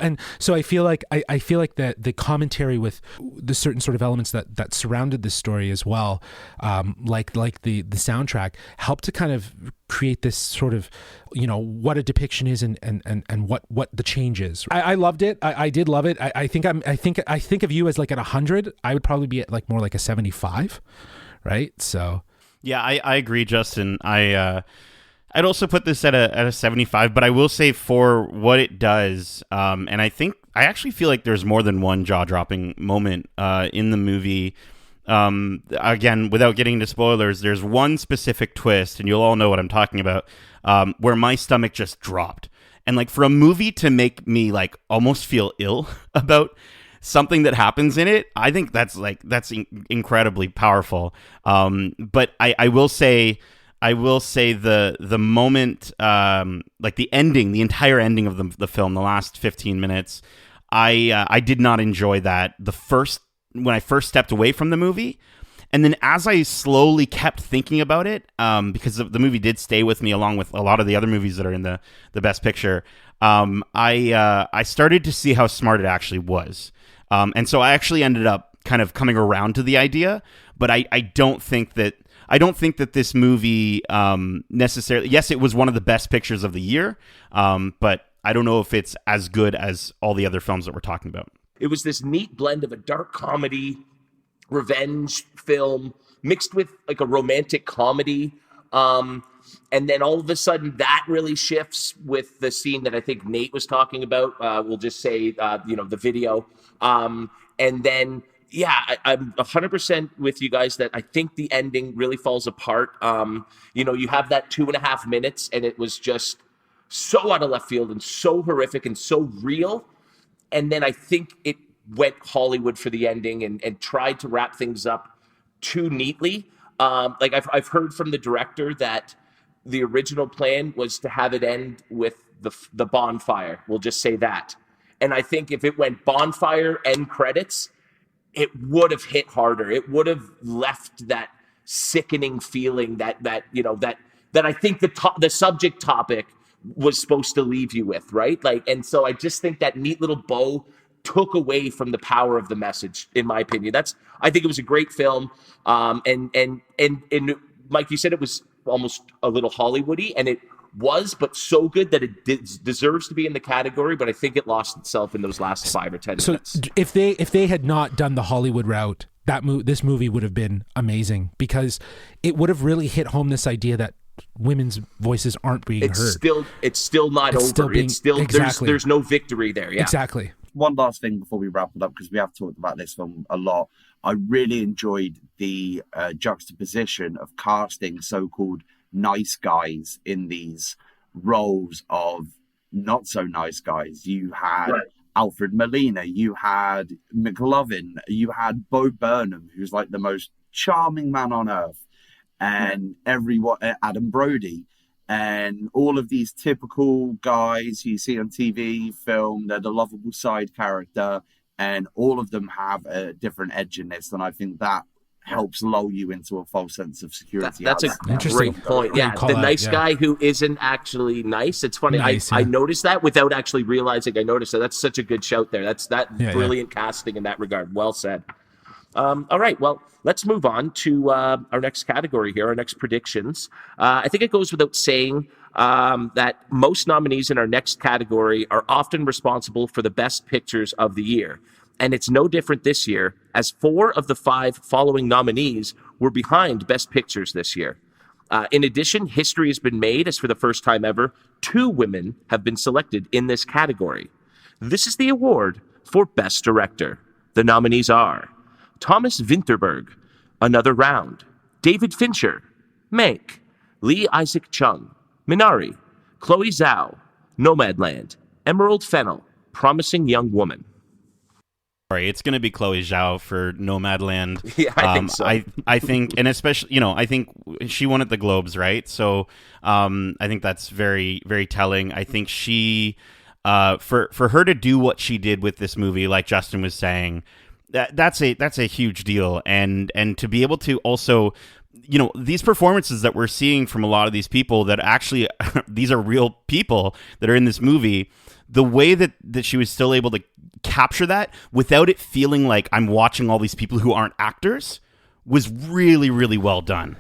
And so I feel like that the commentary with the certain sort of elements that surrounded this story as well, like the soundtrack helped to kind of create this sort of, what a depiction is and what the change is. I loved it. I did love it. I think of you as like at 100. I would probably be at like more like a 75. Right. So. Yeah, I agree, Justin. I'd also put this at a 75, but I will say for what it does, and I actually feel like there's more than one jaw-dropping moment in the movie. Again, without getting into spoilers, there's one specific twist, and you'll all know what I'm talking about, where my stomach just dropped. And like for a movie to make me like almost feel ill about something that happens in it, I think that's incredibly powerful. But I will say the moment, like the ending, the entire ending of the film, the last 15 minutes, I did not enjoy that. When I first stepped away from the movie, and then as I slowly kept thinking about it, because the movie did stay with me along with a lot of the other movies that are in the Best Picture, I started to see how smart it actually was. And so I actually ended up kind of coming around to the idea, but I don't think that this movie necessarily. Yes, it was one of the best pictures of the year, but I don't know if it's as good as all the other films that we're talking about. It was this neat blend of a dark comedy, revenge film mixed with like a romantic comedy. And then all of a sudden that really shifts with the scene that I think Nate was talking about. We'll just say, the video. And then, I'm 100% with you guys that I think the ending really falls apart. You have that 2.5 minutes and it was just so out of left field and so horrific and so real. And then I think it went Hollywood for the ending and tried to wrap things up too neatly. Like I've heard from the director that the original plan was to have it end with the bonfire. We'll just say that. And I think if it went bonfire, end credits, it would have hit harder. It would have left that sickening feeling that I think the subject topic was supposed to leave you with, right? Like, and so I just think that neat little bow took away from the power of the message, in my opinion. I think it was a great film. And Mike, you said it was almost a little Hollywoody, and it was, but so good that it deserves to be in the category, but I think it lost itself in those last 5 or 10 minutes. So if they had not done the Hollywood route, this movie would have been amazing, because it would have really hit home this idea that women's voices aren't being heard. It's still not over. Exactly. There's no victory there. Yeah. Exactly. One last thing before we wrap it up, because we have talked about this film a lot. I really enjoyed the juxtaposition of casting so-called nice guys in these roles of not so nice guys. You had Alfred Molina, you had McLovin, you had Bo Burnham, who's like the most charming man on earth, and Adam Brody, and all of these typical guys you see on TV, film. They're the lovable side character, and all of them have a different edge in this, and I think that helps lull you into a false sense of security. That's a great point. Yeah, the nice guy who isn't actually nice. It's funny. I noticed that without actually realizing I noticed that. That's such a good shout there. That's brilliant casting in that regard. Well said. All right, well, let's move on to our next category here, our next predictions. I think it goes without saying that most nominees in our next category are often responsible for the best pictures of the year. And it's no different this year, as 4 of the 5 following nominees were behind Best Pictures this year. In addition, history has been made as for the first time ever, 2 women have been selected in this category. This is the award for Best Director. The nominees are Thomas Vinterberg, Another Round, David Fincher, Mank, Lee Isaac Chung, Minari, Chloe Zhao, Nomadland, Emerald Fennell, Promising Young Woman. Sorry, it's going to be Chloe Zhao for Nomadland. Yeah, I think so. I think, and especially, I think she won at the Globes, right? So I think that's very, very telling. I think she, for her to do what she did with this movie, like Justin was saying, that's a huge deal. And to be able to also, these performances that we're seeing from a lot of these people that actually, these are real people that are in this movie, the way that she was still able to capture that without it feeling like I'm watching all these people who aren't actors was really, really well done.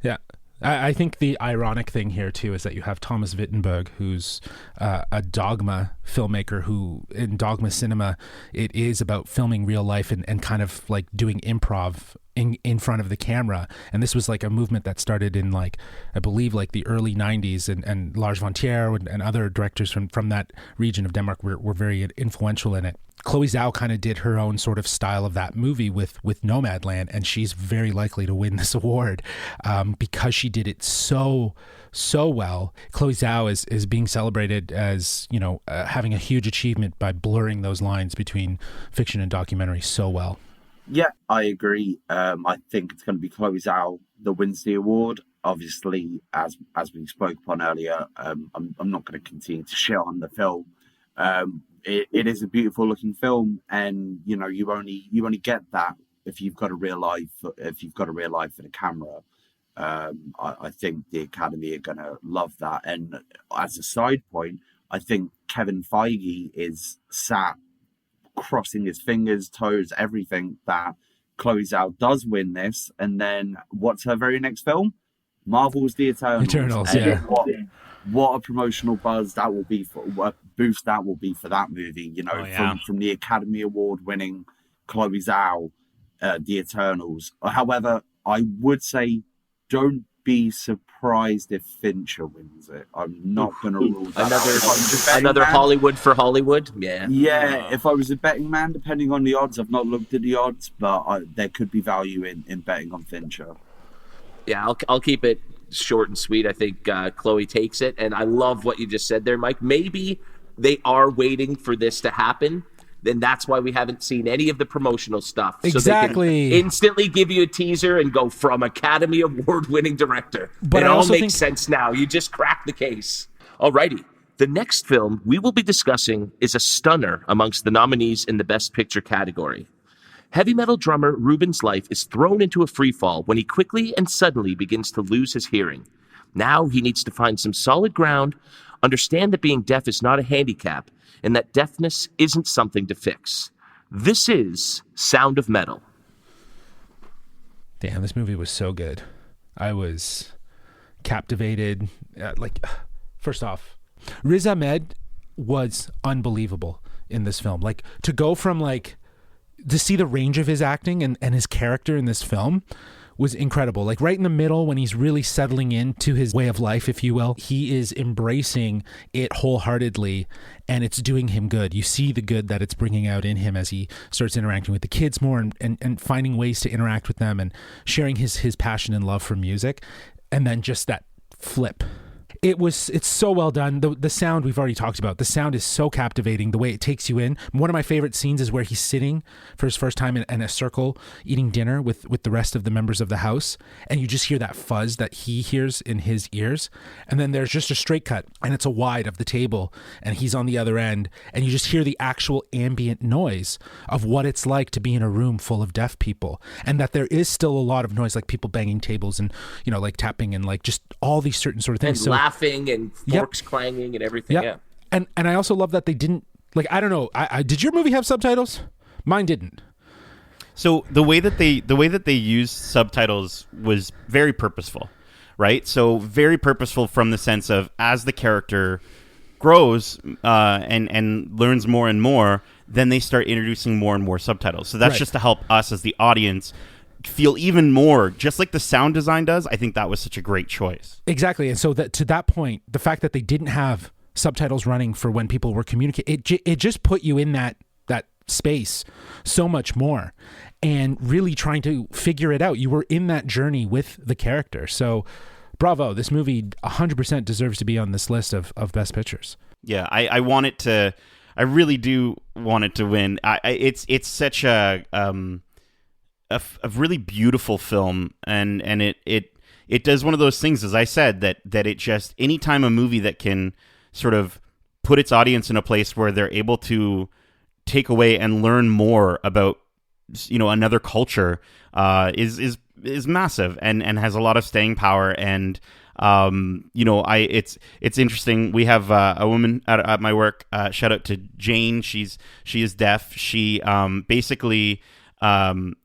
Yeah. I think the ironic thing here, too, is that you have Thomas Vinterberg, who's a Dogma filmmaker who, in Dogma cinema, it is about filming real life and kind of like doing improv in front of the camera. And this was like a movement that started in I believe the early 90s, and Lars von Trier and other directors from that region of Denmark were very influential in it. Chloe Zhao kind of did her own sort of style of that movie with Nomadland, and she's very likely to win this award because she did it so well. Chloe Zhao is being celebrated as having a huge achievement by blurring those lines between fiction and documentary so well. Yeah, I agree. I think it's going to be Chloe Zhao that wins the award. Obviously, as we spoke upon earlier, I'm not going to continue to shit on the film. It is a beautiful looking film, and you only get that if you've got a real life in a camera. I think the Academy are going to love that. And as a side point, I think Kevin Feige is sat crossing his fingers, toes, everything that Chloe Zhao does win this. And then what's her very next film? Marvel's The Eternals. Yeah. What a promotional buzz that will be what a boost that will be for that movie. From the Academy Award winning Chloe Zhao, The Eternals. However, I would say don't be surprised if Fincher wins it. I'm not going to rule that out. Another Hollywood for Hollywood. Yeah. If I was a betting man, depending on the odds, I've not looked at the odds, but there could be value in betting on Fincher. Yeah, I'll keep it short and sweet. I think Chloe takes it, and I love what you just said there, Mike. Maybe they are waiting for this to happen. Then that's why we haven't seen any of the promotional stuff. Exactly. So they can instantly give you a teaser and go from Academy Award-winning director. But it I all makes sense now. You just cracked the case. Alrighty. The next film we will be discussing is a stunner amongst the nominees in the Best Picture category. Heavy metal drummer Ruben's life is thrown into a freefall when he quickly and suddenly begins to lose his hearing. Now he needs to find some solid ground, understand that being deaf is not a handicap, and that deafness isn't something to fix. This is Sound of Metal. Damn, this movie was so good. I was captivated. First off, Riz Ahmed was unbelievable in this film. To go from to see the range of his acting and his character in this film was incredible. Like right in the middle, when he's really settling into his way of life, if you will, he is embracing it wholeheartedly, and it's doing him good. You see the good that it's bringing out in him as he starts interacting with the kids more and finding ways to interact with them and sharing his passion and love for music. And then just that flip. It's so well done. The sound we've already talked about. The sound is so captivating, the way it takes you in. One of my favorite scenes is where he's sitting for his first time in a circle eating dinner with the rest of the members of the house, and you just hear that fuzz that he hears in his ears. And then there's just a straight cut, and it's a wide of the table, and he's on the other end, and you just hear the actual ambient noise of what it's like to be in a room full of deaf people, and that there is still a lot of noise, like people banging tables and, you know, like tapping and like just all these certain sort of things. And laughing and forks clanging and everything. Yeah. And I also love that they didn't, like, I don't know. I did your movie have subtitles? Mine didn't. So the way that they used subtitles was very purposeful, right? So very purposeful from the sense of as the character grows and learns more and more, then they start introducing more and more subtitles. So that's just to help us as the audience feel even more, just like the sound design does. I think that was such a great choice. Exactly. And so that to that point, the fact that they didn't have subtitles running for when people were communicating, it just put you in that space so much more and really trying to figure it out. You were in that journey with the character. So bravo, this movie 100% deserves to be on this list of best pictures. Yeah, I want it to, I really do want it to win. It's such a really beautiful film, and it does one of those things, as I said, that it just, anytime a movie that can sort of put its audience in a place where they're able to take away and learn more about, you know, another culture, is massive and has a lot of staying power. And you know, it's interesting. We have a woman at my work. Shout out to Jane. She is deaf. She basically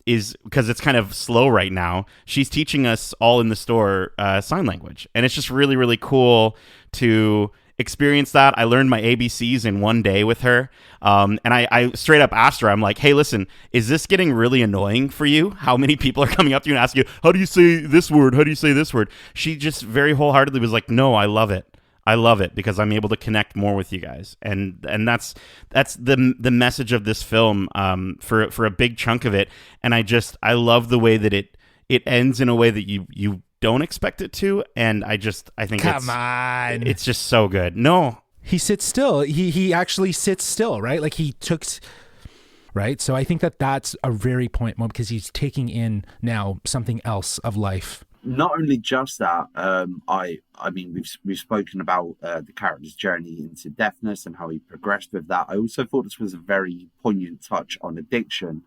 is, because it's kind of slow right now, she's teaching us all in the store sign language, and it's just really, really cool to experience that. I learned my ABCs in one day with her, and I straight up asked her, I'm like, hey, listen, is this getting really annoying for you? How many people are coming up to you and asking you, how do you say this word? How do you say this word? She just very wholeheartedly was like, no, I love it. I love it because I'm able to connect more with you guys, and that's the message of this film for a big chunk of it. And I love the way that it ends in a way that you don't expect it to, and I think it's just so good. No, he sits still. He actually sits still, right? Like he took. Right, so I think that's a very point moment because he's taking in now something else of life. Not only just that, I mean, we've spoken about the character's journey into deafness and how he progressed with that. I also thought this was a very poignant touch on addiction.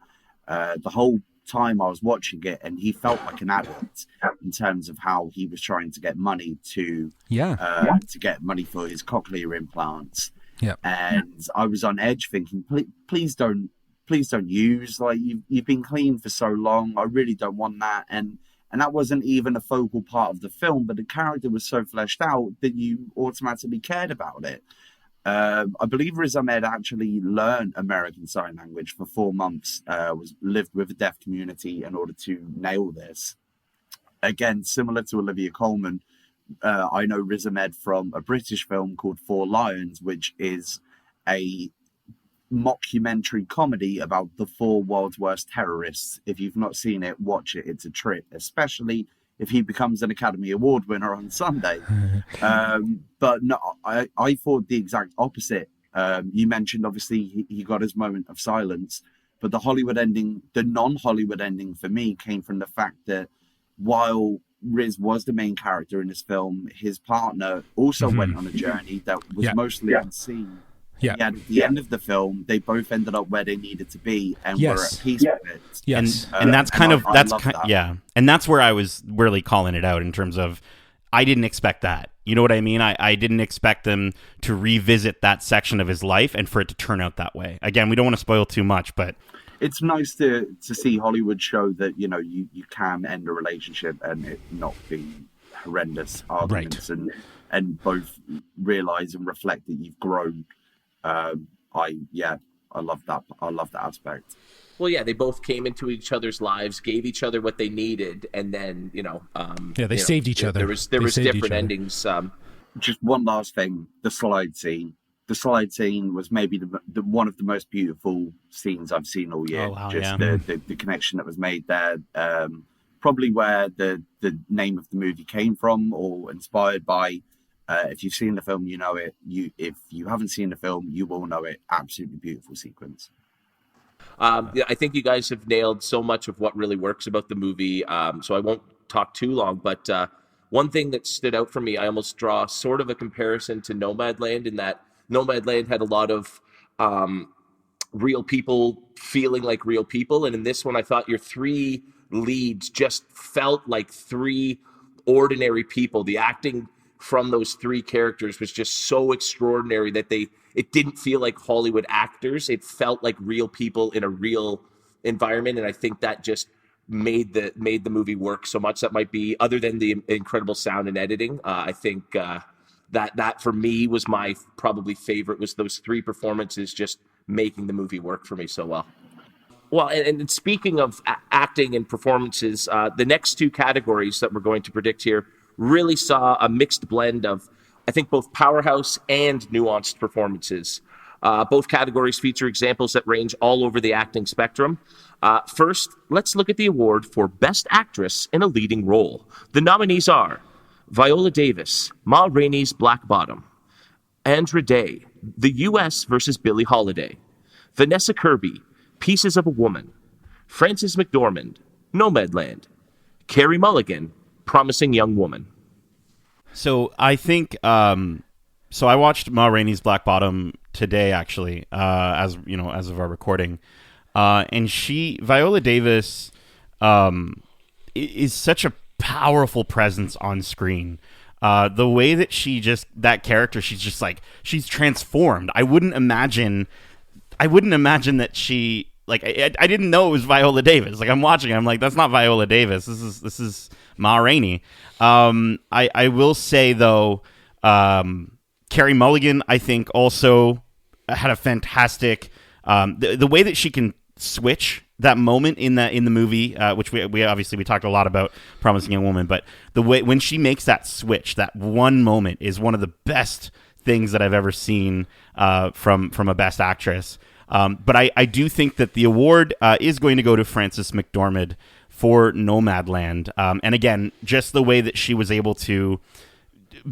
The whole time I was watching it, and he felt like an addict in terms of how he was trying to get money to get money for his cochlear implants. Yeah, and I was on edge, thinking, please don't use, like, you've been clean for so long. I really don't want that. And that wasn't even a focal part of the film, but the character was so fleshed out that you automatically cared about it. I believe Riz Ahmed actually learned American Sign Language for 4 months, lived with a deaf community in order to nail this. Again, similar to Olivia Colman, I know Riz Ahmed from a British film called Four Lions, which is a mockumentary comedy about the 4 world's worst terrorists. If you've not seen it, watch it. It's a trip, especially if he becomes an Academy Award winner on Sunday. But no, I thought the exact opposite. You mentioned, obviously, he got his moment of silence, but the non-Hollywood ending for me came from the fact that while Riz was the main character in this film, his partner also went on a journey that was mostly unseen. Yeah. And at the end of the film, they both ended up where they needed to be and were at peace with it. Yes. And that's and that's where I was really calling it out in terms of, I didn't expect that. You know what I mean? I didn't expect them to revisit that section of his life and for it to turn out that way. Again, we don't want to spoil too much, but it's nice to see Hollywood show that, you know, you can end a relationship and it not be horrendous arguments, and both realize and reflect that you've grown. I I love that. I love that aspect. Well, yeah, they both came into each other's lives, gave each other what they needed, and then they saved each other. There was different endings. Just one last thing: the slide scene. The slide scene was maybe the one of the most beautiful scenes I've seen all year. Oh, wow, just yeah. the connection that was made there. Probably where the name of the movie came from or inspired by. If you've seen the film, you know it. If you haven't seen the film, you will know it. Absolutely beautiful sequence. Yeah, I think you guys have nailed so much of what really works about the movie, so I won't talk too long, but one thing that stood out for me, I almost draw sort of a comparison to Nomadland, in that Nomadland had a lot of real people feeling like real people, and in this one I thought your three leads just felt like three ordinary people. The acting from those three characters was just so extraordinary that it didn't feel like Hollywood actors. It felt like real people in a real environment, and I think that just made the movie work so much. That might be, other than the incredible sound and editing, I think that for me was my probably favorite, was those three performances just making the movie work for me so well. Well, and speaking of acting and performances, the next two categories that we're going to predict here really saw a mixed blend of, I think, both powerhouse and nuanced performances. Both categories feature examples that range all over the acting spectrum. First, let's look at the award for Best Actress in a Leading Role. The nominees are Viola Davis, Ma Rainey's Black Bottom; Andra Day, The U.S. versus Billie Holiday; Vanessa Kirby, Pieces of a Woman; Frances McDormand, Nomadland; Carey Mulligan, Promising Young Woman. So I think, so I watched Ma Rainey's Black Bottom today, actually, as of our recording, and Viola Davis, is such a powerful presence on screen. The way that that character, she's transformed. I wouldn't imagine that she, like, I didn't know it was Viola Davis. Like, I'm watching it, I'm like, that's not Viola Davis. This is Ma Rainey. I will say, though, Carey Mulligan, I think, also had a fantastic, the way that she can switch that moment in the movie, which we obviously we talked a lot about Promising Young Woman, but the way when she makes that switch, that one moment is one of the best things that I've ever seen from a Best Actress. But I do think that the award is going to go to Frances McDormand for Nomadland. And again, just the way that she was able to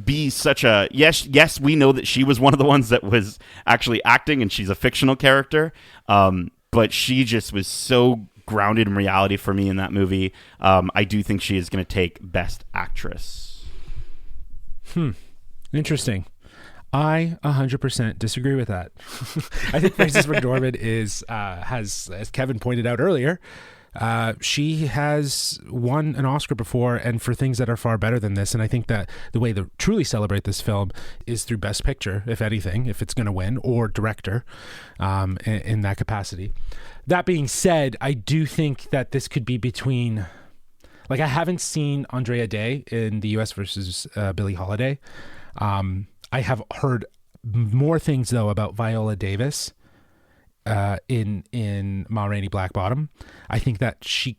be such a... Yes, we know that she was one of the ones that was actually acting, and she's a fictional character. But she just was so grounded in reality for me in that movie. I do think she is going to take Best Actress. Interesting. I 100% disagree with that. I think Frances McDormand has, as Kevin pointed out earlier, she has won an Oscar before, and for things that are far better than this. And I think that the way to truly celebrate this film is through Best Picture, if anything, if it's going to win, or Director, in that capacity. That being said, I do think that this could be between... Like, I haven't seen Andra Day in The U.S. versus Billie Holiday. I have heard more things, though, about Viola Davis in Ma Rainey Black Bottom. I think that she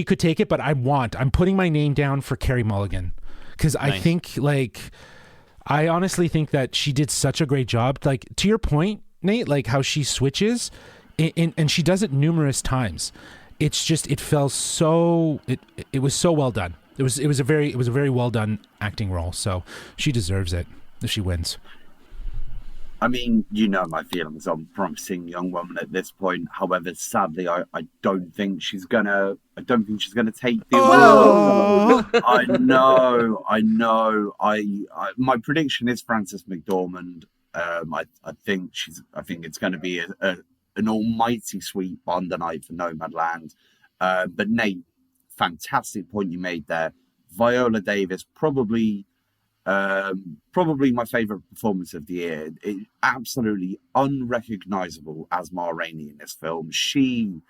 could take it, but I'm putting my name down for Carey Mulligan, because nice. I think, like, I honestly think that she did such a great job. Like, to your point, Nate, like how she switches, and she does it numerous times. It's just, it felt so, it was so well done. It was a very well done acting role. So she deserves it if she wins. I mean, you know my feelings on Promising Young Woman at this point. However, sadly, I don't think she's gonna take the award. I know. My prediction is Frances McDormand. I think it's going to be an almighty sweep on the night for Nomadland. But Nate, fantastic point you made there. Viola Davis, probably my favorite performance of the year. Absolutely unrecognizable as Ma Rainey in this film. She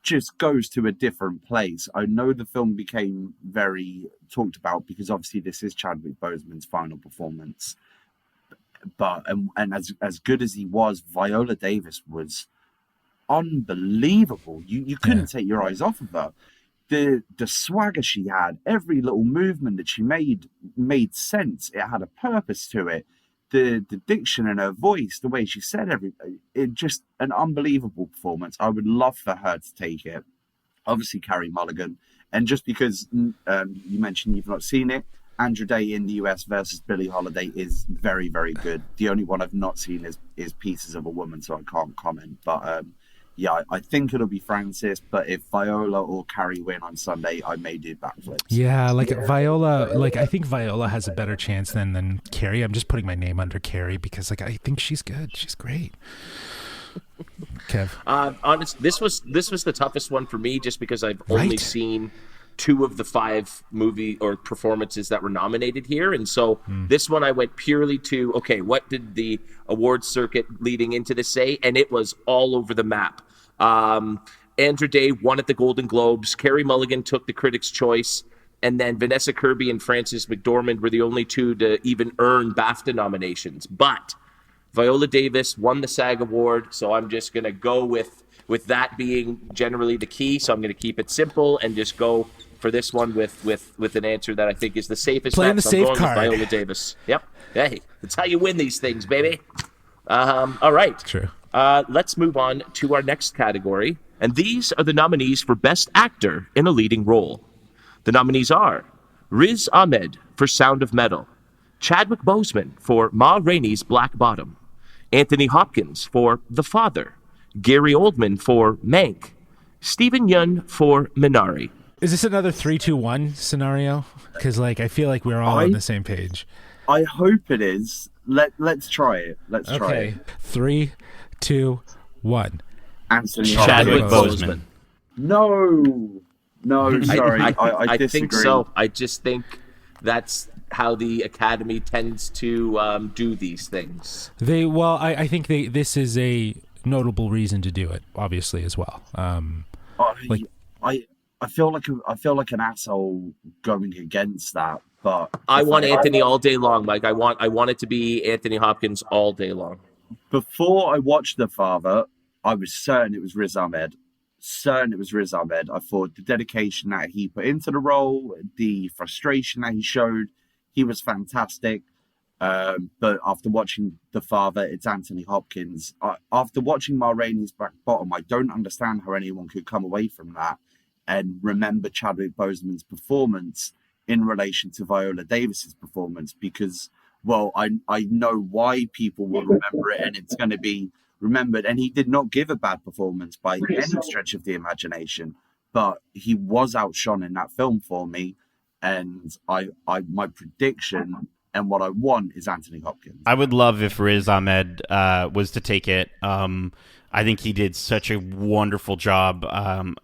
just goes to a different place. I know the film became very talked about because obviously this is Chadwick Boseman's final performance. but and as good as he was, Viola Davis was unbelievable. You couldn't take your eyes off of her. The swagger she had, every little movement that she made sense. It had a purpose to it. The diction in her voice, the way she said everything, it just an unbelievable performance. I would love for her to take it. Obviously, Carey Mulligan. And just because you mentioned you've not seen it, Andrew Day in the US versus Billie Holiday is very, very good. The only one I've not seen is Pieces of a Woman, so I can't comment. But yeah, I think it'll be Francis. But if Viola or Carrie win on Sunday, I may do backflips. Yeah, Viola, I think Viola has a better chance than Carrie. I'm just putting my name under Carrie because I think she's good. She's great. Kev, honest, this was the toughest one for me, just because I've only seen 2 of the 5 movie or performances that were nominated here, and so this one I went purely to, okay, what did the awards circuit leading into this say? And it was all over the map. Andrew Day won at the Golden Globes. Carey Mulligan took the Critics' Choice, and then Vanessa Kirby and Frances McDormand were the only 2 to even earn BAFTA nominations. But Viola Davis won the SAG Award, so I'm just going to go with that being generally the key. So I'm going to keep it simple and just go for this one with an answer that I think is the safest. Playing the safe card. Viola Davis. Yep. Hey, that's how you win these things, baby. All right. True. Let's move on to our next category, and these are the nominees for Best Actor in a Leading Role. The nominees are Riz Ahmed for Sound of Metal, Chadwick Boseman for Ma Rainey's Black Bottom, Anthony Hopkins for The Father, Gary Oldman for Mank, Stephen Yeun for Minari. Is this another 3-2-1 scenario? Because I feel like we're all on the same page. I hope it is. Let's try it. Let's try it. 3, 2, 1. Anthony Chadwick Boseman. No, sorry. I disagree. think so. I just think that's how the Academy tends to do these things. I think this is a notable reason to do it, obviously, as well. I feel like an asshole going against that, but I want Anthony all day long, Mike. I want it to be Anthony Hopkins all day long. Before I watched The Father, I was certain it was Riz Ahmed. I thought the dedication that he put into the role, the frustration that he showed, he was fantastic. But after watching The Father, it's Anthony Hopkins. After watching Ma Rainey's Black Bottom, I don't understand how anyone could come away from that and remember Chadwick Boseman's performance in relation to Viola Davis's performance, because, well, I know why people will remember it, and it's going to be remembered. And he did not give a bad performance by any stretch of the imagination, but he was outshone in that film for me. And my prediction and what I want is Anthony Hopkins. I would love if Riz Ahmed was to take it. I think he did such a wonderful job.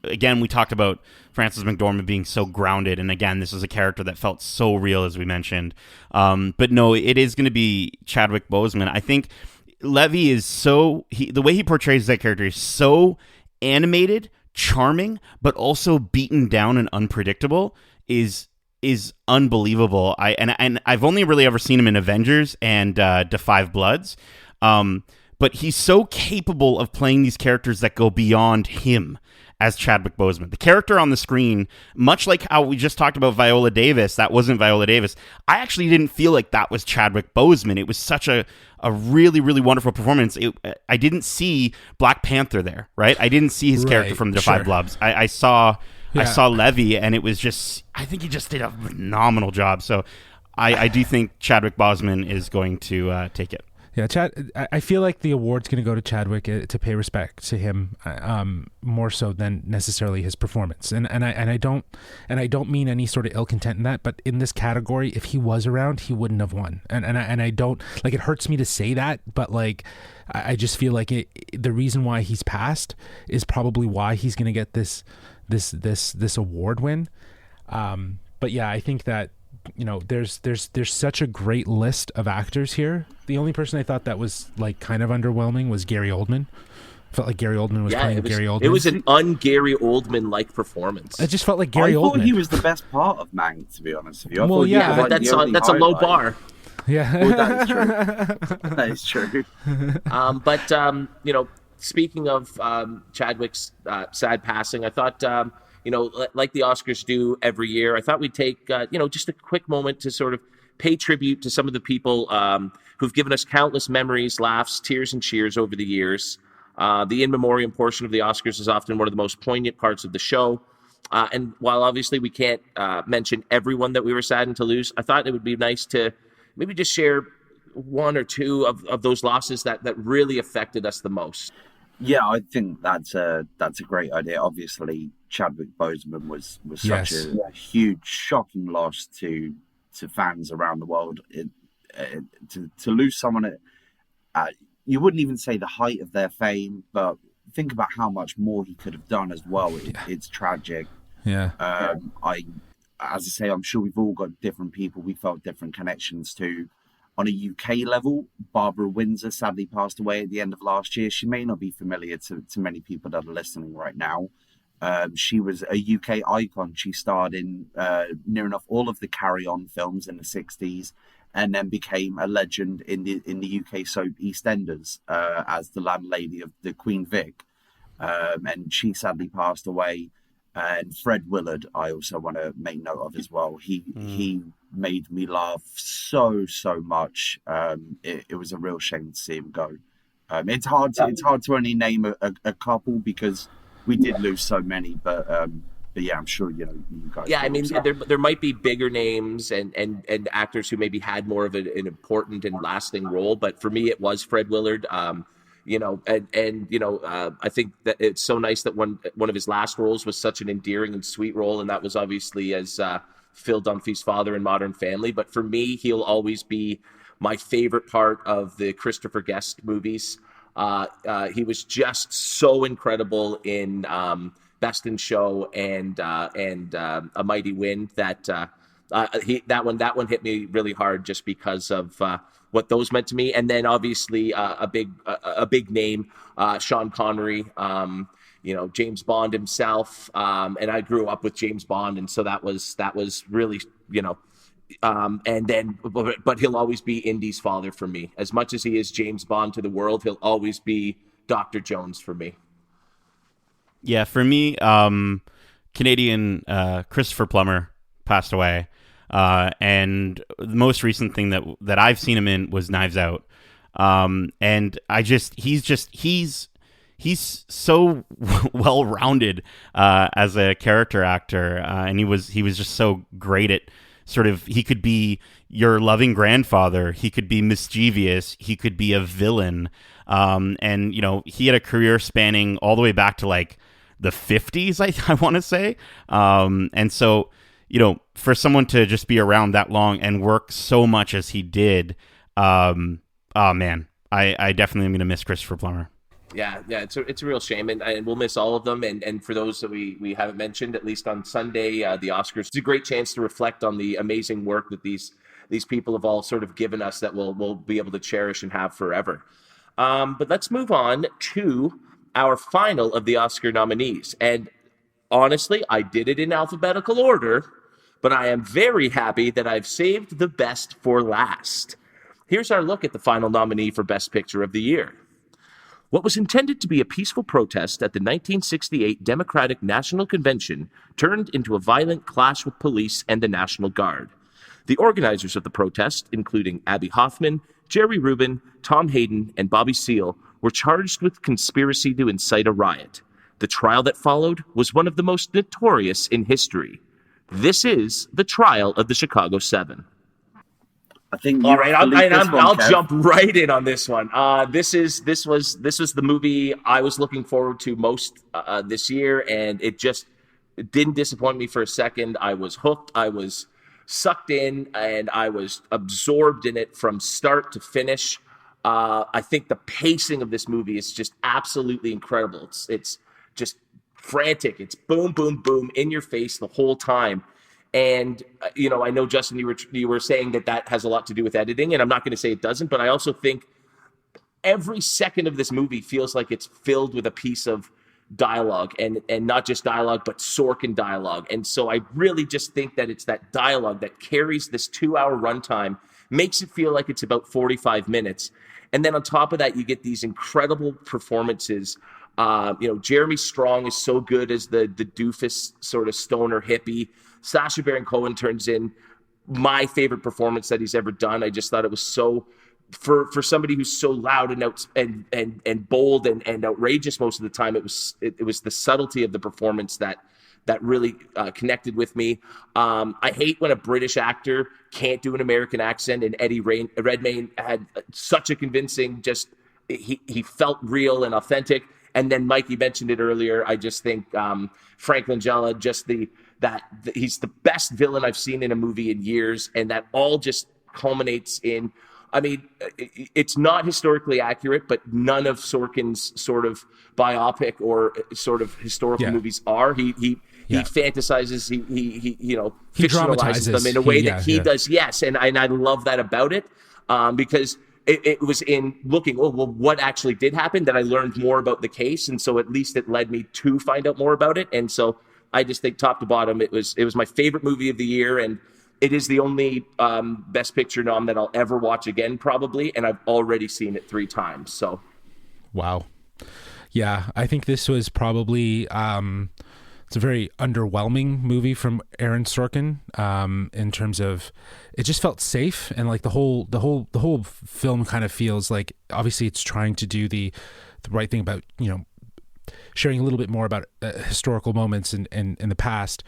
Again, we talked about Frances McDormand being so grounded, and again, this is a character that felt so real, as we mentioned. But no, it is going to be Chadwick Boseman. I think Levy is the way he portrays that character is so animated, charming, but also beaten down and unpredictable is unbelievable. I've only really ever seen him in Avengers and Da 5 Bloods. But he's so capable of playing these characters that go beyond him as Chadwick Boseman. The character on the screen, much like how we just talked about Viola Davis, that wasn't Viola Davis. I actually didn't feel like that was Chadwick Boseman. It was such a really, really wonderful performance. I didn't see Black Panther there, right? I didn't see his character from the Five Bloods. I saw Levy, and it was just, I think he just did a phenomenal job. So I do think Chadwick Boseman is going to take it. Yeah, I feel like the award's going to go to Chadwick to pay respect to him, more so than necessarily his performance. And I don't mean any sort of ill content in that, but in this category, if he was around, he wouldn't have won. And I don't, like, it hurts me to say that, but like I just feel like the reason why he's passed is probably why he's going to get this award win. But yeah, I think that, you know, there's such a great list of actors here. The only person I thought that was like kind of underwhelming was Gary Oldman. I felt like Gary Oldman was playing Gary Oldman. It was an un-Gary Oldman-like performance. I just felt like Gary Oldman. I thought he was the best part of Mank, to be honest with you. But that's a low bar. Yeah. Well, that is true. That is true. But speaking of Chadwick's sad passing, I thought, like the Oscars do every year, I thought we'd take, just a quick moment to sort of pay tribute to some of the people who've given us countless memories, laughs, tears, and cheers over the years. The in memoriam portion of the Oscars is often one of the most poignant parts of the show. And while obviously we can't mention everyone that we were saddened to lose, I thought it would be nice to maybe just share one or two of those losses that really affected us the most. Yeah, I think that's a great idea. Obviously, Chadwick Boseman was such a huge, shocking loss to fans around the world. To lose someone at you wouldn't even say the height of their fame, but think about how much more he could have done as well. It's tragic. Yeah. As I say, I'm sure we've all got different people we felt different connections to. On a UK level, Barbara Windsor sadly passed away at the end of last year. She may not be familiar to many people that are listening right now. She was a UK icon. She starred in near enough all of the Carry On films in the 60s, and then became a legend in the UK soap EastEnders as the landlady of the Queen Vic. And she sadly passed away. And Fred Willard, I also want to make note of as well. He made me laugh so much. It was a real shame to see him go. It's hard to only name a couple because we did lose so many. But yeah, I'm sure you guys. Yeah, I mean, there might be bigger names and actors who maybe had more of an important and lasting role. But for me, it was Fred Willard. I think that it's so nice that one of his last roles was such an endearing and sweet role, and that was obviously as Phil Dunphy's father in Modern Family. But for me, he'll always be my favorite part of the Christopher Guest movies. He was just so incredible in Best in Show and A Mighty Wind that that one hit me really hard just because of what those meant to me. And then obviously a big name, Sean Connery, James Bond himself. And I grew up with James Bond. And so that was really, but he'll always be Indy's father for me. As much as he is James Bond to the world, he'll always be Dr. Jones for me. Yeah, for me, Canadian Christopher Plummer passed away. And the most recent thing that I've seen him in was Knives Out. And he's so well-rounded as a character actor. And he was just so great at sort of, he could be your loving grandfather. He could be mischievous. He could be a villain. And he had a career spanning all the way back to like the 50s, I want to say. And so, for someone to just be around that long and work so much as he did, oh man, I definitely am going to miss Christopher Plummer. Yeah, it's a real shame, and we'll miss all of them. And for those that we haven't mentioned, at least on Sunday, the Oscars, it's a great chance to reflect on the amazing work that these people have all sort of given us that we'll be able to cherish and have forever. But let's move on to our final of the Oscar nominees. And honestly, I did it in alphabetical order, but I am very happy that I've saved the best for last. Here's our look at the final nominee for Best Picture of the Year. What was intended to be a peaceful protest at the 1968 Democratic National Convention turned into a violent clash with police and the National Guard. The organizers of the protest, including Abby Hoffman, Jerry Rubin, Tom Hayden, and Bobby Seale, were charged with conspiracy to incite a riot. The trial that followed was one of the most notorious in history. This is the trial of the Chicago 7. I think. All right, I'll jump right in on this one. This was the movie I was looking forward to most this year, and it didn't disappoint me for a second. I was hooked. I was sucked in, and I was absorbed in it from start to finish. I think the pacing of this movie is just absolutely incredible. It's just frantic. It's boom, boom, boom in your face the whole time. And, I know, Justin, you were saying that has a lot to do with editing, and I'm not going to say it doesn't, but I also think every second of this movie feels like it's filled with a piece of dialogue, and not just dialogue, but Sorkin dialogue. And so I really just think that it's that dialogue that carries this 2-hour runtime, makes it feel like it's about 45 minutes. And then on top of that, you get these incredible performances. Jeremy Strong is so good as the doofus sort of stoner hippie. Sacha Baron Cohen turns in my favorite performance that he's ever done. I just thought it was so, for somebody who's so loud and bold and outrageous most of the time, it was the subtlety of the performance that really connected with me. I hate when a British actor can't do an American accent, and Eddie Redmayne had such a convincing, he felt real and authentic. And then Mikey mentioned it earlier. I just think Frank Langella, he's the best villain I've seen in a movie in years, and that all just culminates in. I mean, it's not historically accurate, but none of Sorkin's sort of biopic or sort of historical movies are. He fantasizes, he fictionalizes them in a way that he does. Yes, and I love that about it, because it was in looking, what actually did happen that I learned more about the case, and so at least it led me to find out more about it. And so I just think top to bottom, it was my favorite movie of the year, and it is the only Best Picture nom that I'll ever watch again, probably, and I've already seen it 3 times. So, wow, yeah, I think this was probably it's a very underwhelming movie from Aaron Sorkin, in terms of it just felt safe, and like the whole film kind of feels like, obviously it's trying to do the right thing about sharing a little bit more about historical moments in the past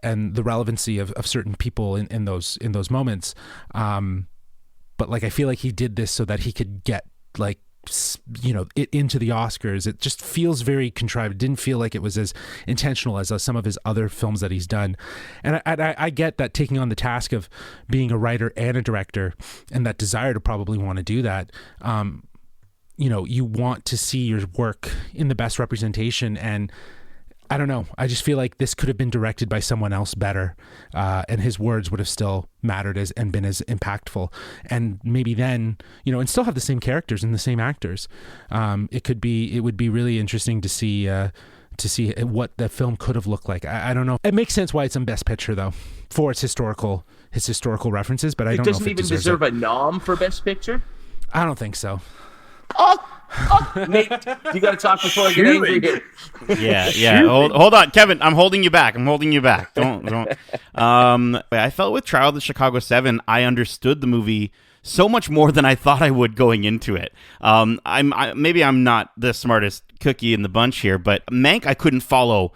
and the relevancy of certain people in those moments, but like I feel like he did this so that he could get like it into the Oscars. It just feels very contrived. It didn't feel like it was as intentional as some of his other films that he's done. And I get that, taking on the task of being a writer and a director, and that desire to probably want to do that. You want to see your work in the best representation, and I don't know. I just feel like this could have been directed by someone else better, and his words would have still mattered and been as impactful. And maybe then, and still have the same characters and the same actors. It would be really interesting to see what the film could have looked like. I don't know. It makes sense why it's in Best Picture though, for its historical references. But I don't know if it doesn't even deserve a nom for Best Picture. I don't think so. Nate, you got to talk before I get angry here. Yeah. Hold on, Kevin. I'm holding you back. Don't. I felt with Trial of the Chicago 7, I understood the movie so much more than I thought I would going into it. Maybe I'm not the smartest cookie in the bunch here, but Mank I couldn't follow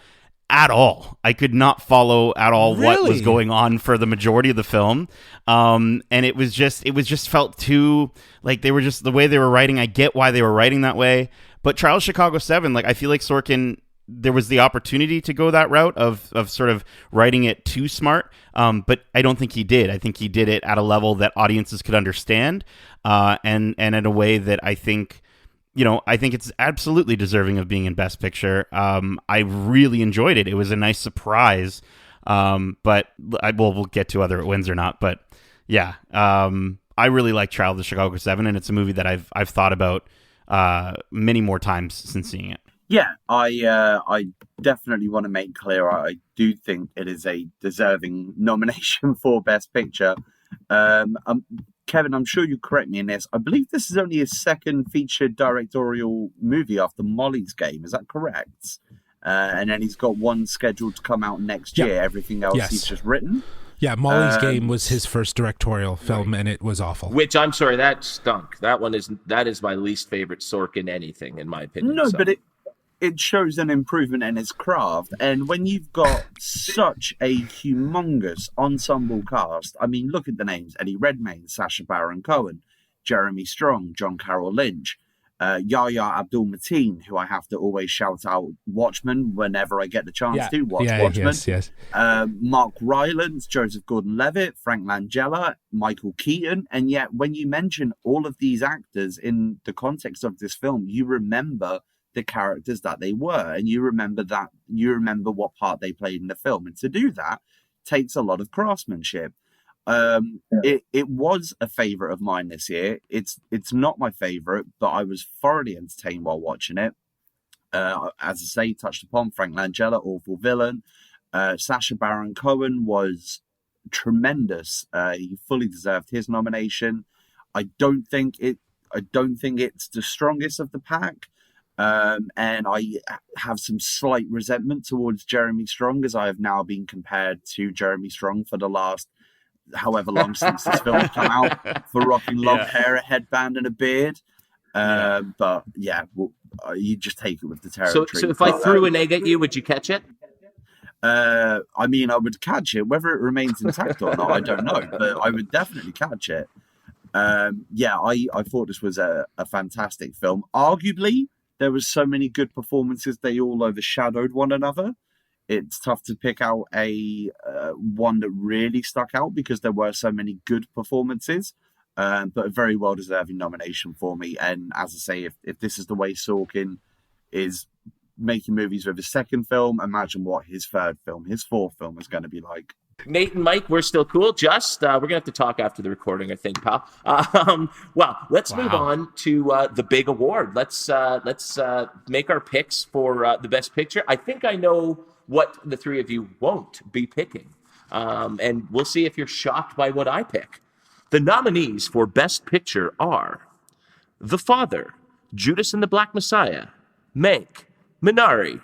at all. I could not follow at all what was going on for the majority of the film. And it was just felt too like they were just the way they were writing. I get why they were writing that way, but Trial of Chicago 7, like I feel like Sorkin, there was the opportunity to go that route of sort of writing it too smart. But I don't think he did. I think he did it at a level that audiences could understand, and in a way that I think it's absolutely deserving of being in Best Picture. I really enjoyed it. It was a nice surprise. But we'll get to whether it wins or not. But yeah, I really like Trial of the Chicago 7, and it's a movie that I've thought about many more times since seeing it. Yeah, I definitely want to make clear I do think it is a deserving nomination for Best Picture. Kevin, I'm sure you correct me in this. I believe this is only his second featured directorial movie after Molly's Game. Is that correct? And then he's got one scheduled to come out next year. Everything else he's just written. Yeah, Molly's Game was his first directorial film, and it was awful. Which, I'm sorry, that stunk. That is my least favorite Sorkin anything, in my opinion. No, but it shows an improvement in his craft. And when you've got such a humongous ensemble cast, I mean, look at the names: Eddie Redmayne, Sacha Baron Cohen, Jeremy Strong, John Carroll Lynch, Yahya Abdul-Mateen, who I have to always shout out Watchmen whenever I get the chance to watch Watchmen. Yes. Mark Rylance, Joseph Gordon-Levitt, Frank Langella, Michael Keaton. And yet when you mention all of these actors in the context of this film, you remember the characters that they were, and you remember what part they played in the film. And to do that takes a lot of craftsmanship. It was a favorite of mine this year. It's not my favorite, but I was thoroughly entertained while watching it. As I say, touched upon Frank Langella, awful villain. Sacha Baron Cohen was tremendous. He fully deserved his nomination. I don't think it's the strongest of the pack. And I have some slight resentment towards Jeremy Strong, as I have now been compared to Jeremy Strong for the last however long since this film came out, for rocking long hair, a headband, and a beard. But yeah, you just take it with the territory. So if I threw an egg at you, would you catch it? I mean, I would catch it. Whether it remains intact or not, I don't know, but I would definitely catch it. I thought this was a fantastic film. Arguably, there was so many good performances, they all overshadowed one another. It's tough to pick out a one that really stuck out, because there were so many good performances, but a very well-deserving nomination for me. And as I say, if this is the way Sorkin is making movies with his second film, imagine what his third film, his fourth film is going to be like. Nate and Mike, we're still cool. Just we're gonna have to talk after the recording, I think, pal. Let's move on to the big award. Let's make our picks for the best picture. I think I know what the three of you won't be picking, and we'll see if you're shocked by what I pick. The nominees for best picture are The Father, Judas and the Black Messiah, Mank, Minari,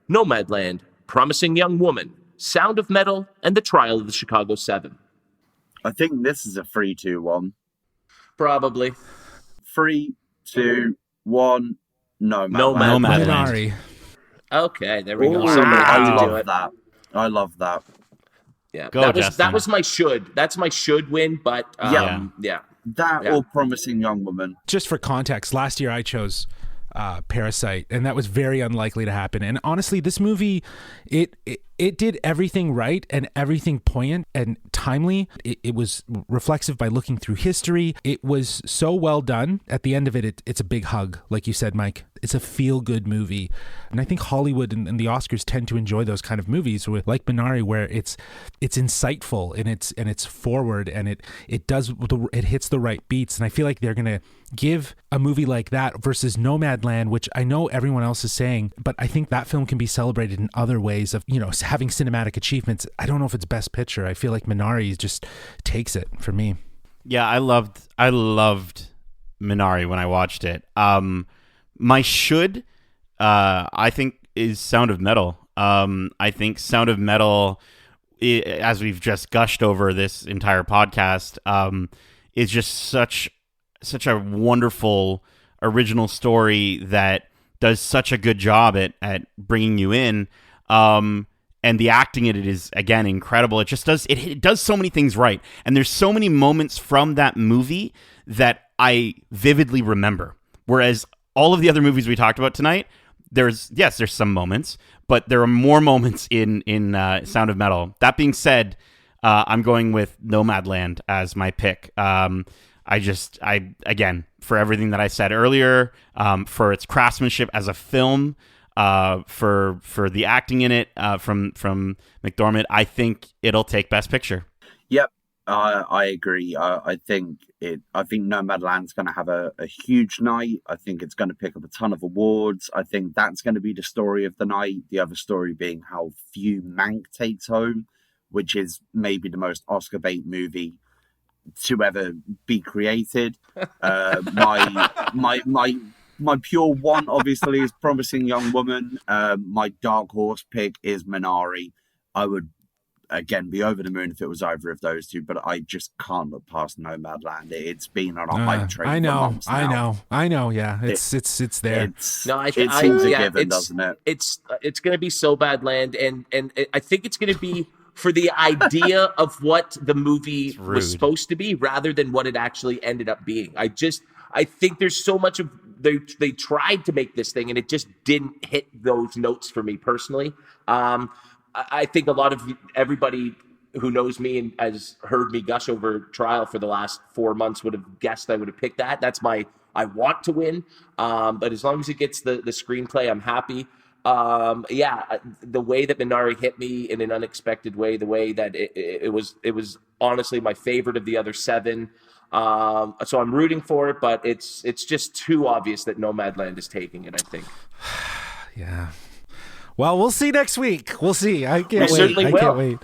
Nomadland, Promising Young Woman, Sound of Metal, and The Trial of the Chicago 7. I think this is a 3-2-1. Probably. 3, 2, 1. Nomadland. Minari. Okay, there we go. Ooh, Somebody had to do love it. that. I love that. Yeah, Go, that Justin. was my should. That's my should win, but yeah. That or Promising Young Woman. Just for context, last year I chose Parasite, and that was very unlikely to happen. And honestly, this movie, it did everything right and everything poignant and timely. It was reflexive by looking through history. It was so well done. At the end of it, it's a big hug, like you said, Mike. It's a feel-good movie. And I think Hollywood and the Oscars tend to enjoy those kind of movies, like Minari, where it's insightful and it's forward, and it hits the right beats. And I feel like they're gonna give a movie like that versus Nomadland, which I know everyone else is saying, but I think that film can be celebrated in other ways of, having cinematic achievements. I don't know if it's best picture. I feel like Minari just takes it for me. Yeah, I loved Minari when I watched it. My should, I think, is Sound of Metal. I think Sound of Metal, as we've just gushed over this entire podcast, is just such a wonderful original story that does such a good job at bringing you in. And the acting in it is, again, incredible. It just does so many things right. And there's so many moments from that movie that I vividly remember. Whereas all of the other movies we talked about tonight, there's some moments, but there are more moments in Sound of Metal. That being said, I'm going with Nomadland as my pick. Again, for everything that I said earlier, for its craftsmanship as a film, for the acting in it, from McDormand, I think it'll take Best Picture. Yep, I agree. I think Nomadland's going to have a huge night. I think it's going to pick up a ton of awards. I think that's going to be the story of the night. The other story being how few Mank takes home, which is maybe the most Oscar bait movie to ever be created. My pure one, obviously, is Promising Young Woman. My dark horse pick is Minari. I would, again, be over the moon if it was either of those two, but I just can't look past Nomadland. It's been on a hype train for months now. I know. Yeah, it's there. It seems a given, doesn't it? It's going to be so bad land, and I think it's going to be for the idea of what the movie was supposed to be, rather than what it actually ended up being. I think there's so much of they tried to make this thing and it just didn't hit those notes for me personally. I think a lot of everybody who knows me and has heard me gush over Trial for the last 4 months would have guessed I would have picked that. That's I want to win. But as long as it gets the screenplay, I'm happy. The way that Minari hit me in an unexpected way, the way that it was honestly my favorite of the other 7. So I'm rooting for it, but it's just too obvious that Nomadland is taking it, I think. Yeah. Well, we'll see next week. We'll see. I can't wait. Certainly I will. can't wait.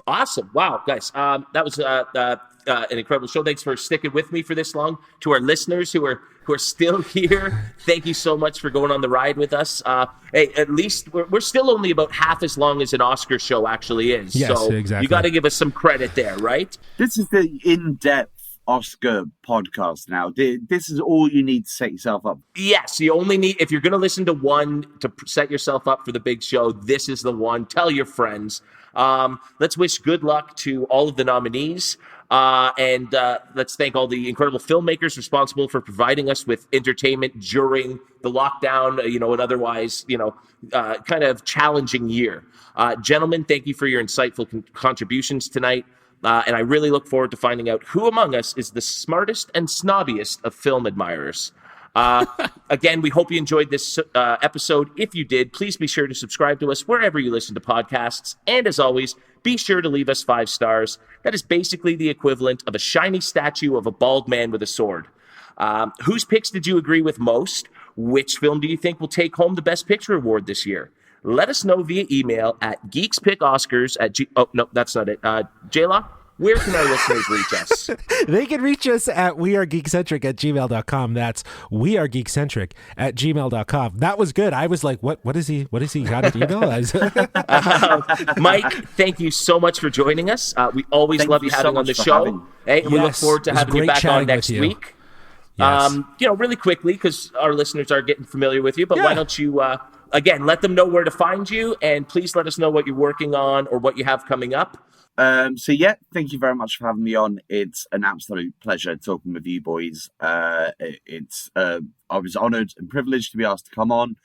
Awesome. Wow, guys. That was an incredible show. Thanks for sticking with me for this long. To our listeners who are still here, thank you so much for going on the ride with us. Hey, at least we're still only about half as long as an Oscar show actually is. Yes, so exactly. You got to give us some credit there, right? This is the in-depth Oscar podcast now. This is all you need to set yourself up. Yes, you only need, if you're going to listen to one to set yourself up for the big show, this is the one. Tell your friends. Let's wish good luck to all of the nominees. And let's thank all the incredible filmmakers responsible for providing us with entertainment during the lockdown, an otherwise, kind of challenging year. Gentlemen, thank you for your insightful contributions tonight. And I really look forward to finding out who among us is the smartest and snobbiest of film admirers. Again, we hope you enjoyed this episode. If you did, please be sure to subscribe to us wherever you listen to podcasts. And as always, be sure to leave us 5 stars. That is basically the equivalent of a shiny statue of a bald man with a sword. Whose picks did you agree with most? Which film do you think will take home the Best Picture award this year? Let us know via email at geekspickoscars@. Oh, no, that's not it. J-Law, where can our listeners reach us? They can reach us at wearegeekcentric@gmail.com. That's wearegeekcentric@gmail.com. That was good. I was like, what is he got an email? Mike, thank you so much for joining us. We always love you having on the show. Hey, we look forward to having you back on next week. Yes. Really quickly, because our listeners are getting familiar with you, but why don't you, again, let them know where to find you, and please let us know what you're working on or what you have coming up. Thank you very much for having me on. It's an absolute pleasure talking with you boys. I was honoured and privileged to be asked to come on.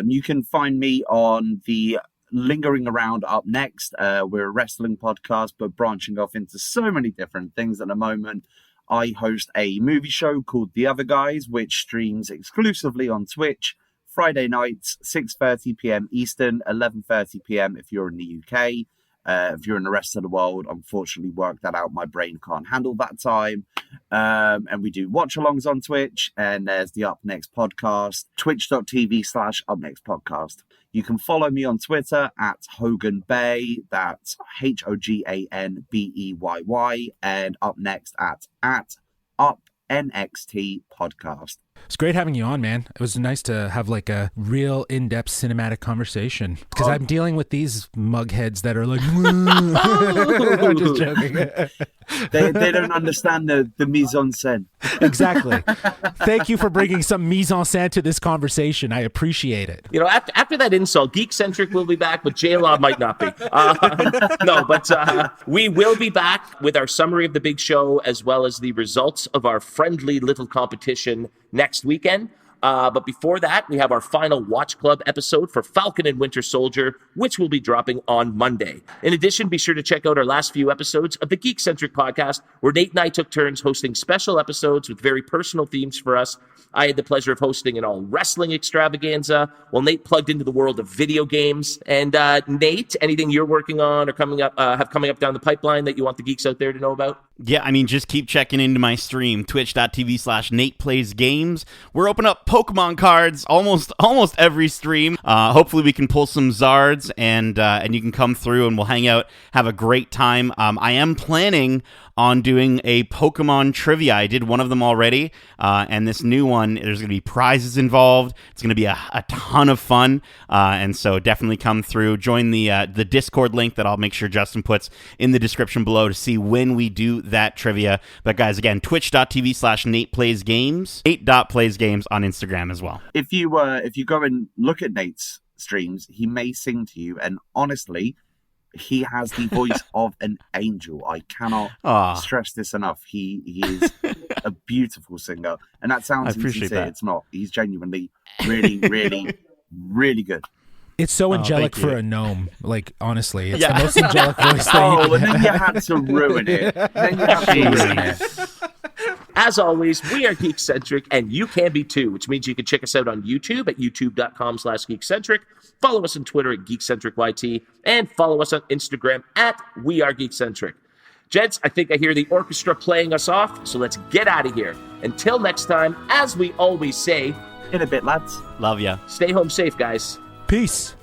You can find me on the Lingering Around Up Next. We're a wrestling podcast, but branching off into so many different things at the moment. I host a movie show called The Other Guys, which streams exclusively on Twitch, Friday nights, 6:30 p.m. Eastern, 11:30 p.m. if you're in the UK. If you're in the rest of the world, unfortunately, work that out. My brain can't handle that time. And we do watch-alongs on Twitch, and there's the UpNXT podcast, twitch.tv/upNXTpodcast. You can follow me on Twitter at Hogan Bay, that's HOGANBEYY, and UpNXT at upNXT podcast. It's great having you on, man. It was nice to have like a real in-depth cinematic conversation, because I'm dealing with these mugheads that are like, I'm just joking. They don't understand the mise en scène. Exactly. Thank you for bringing some mise en scène to this conversation. I appreciate it. After that insult, Geekcentric will be back, but J-Law might not be. We will be back with our summary of the big show, as well as the results of our friendly little competition next weekend. But before that, we have our final Watch Club episode for Falcon and Winter Soldier, which will be dropping on Monday. In addition, be sure to check out our last few episodes of the Geekcentric podcast, where Nate and I took turns hosting special episodes with very personal themes for us. I had the pleasure of hosting an all-wrestling extravaganza, while Nate plugged into the world of video games. And Nate, anything you're working on or coming up down the pipeline that you want the geeks out there to know about? Yeah, just keep checking into my stream, twitch.tv/NatePlaysGames. We're opening up Pokemon cards almost every stream. Hopefully we can pull some Zards, and you can come through and we'll hang out, have a great time. I am planning on doing a Pokemon trivia. I did one of them already, and this new one, there's going to be prizes involved. It's going to be a ton of fun, and so definitely come through. Join the Discord link that I'll make sure Justin puts in the description below to see when we do that trivia. But guys, again, twitch.tv/NatePlaysGames, Nate.PlaysGames on Instagram as well. If you go and look at Nate's streams, he may sing to you, and honestly, he has the voice of an angel. I cannot stress this enough. He is a beautiful singer, and that sounds insincere. It's not. He's genuinely really, really, really good. It's so angelic for a gnome. Like, honestly, it's the most angelic voice thing. And then you had to ruin it. As always, we are Geekcentric, and you can be too, which means you can check us out on YouTube at youtube.com/Geekcentric. Follow us on Twitter at GeekcentricYT, and follow us on Instagram at WeAreGeekcentric. Gents, I think I hear the orchestra playing us off, so let's get out of here. Until next time, as we always say, in a bit, lads. Love ya. Stay home safe, guys. Peace.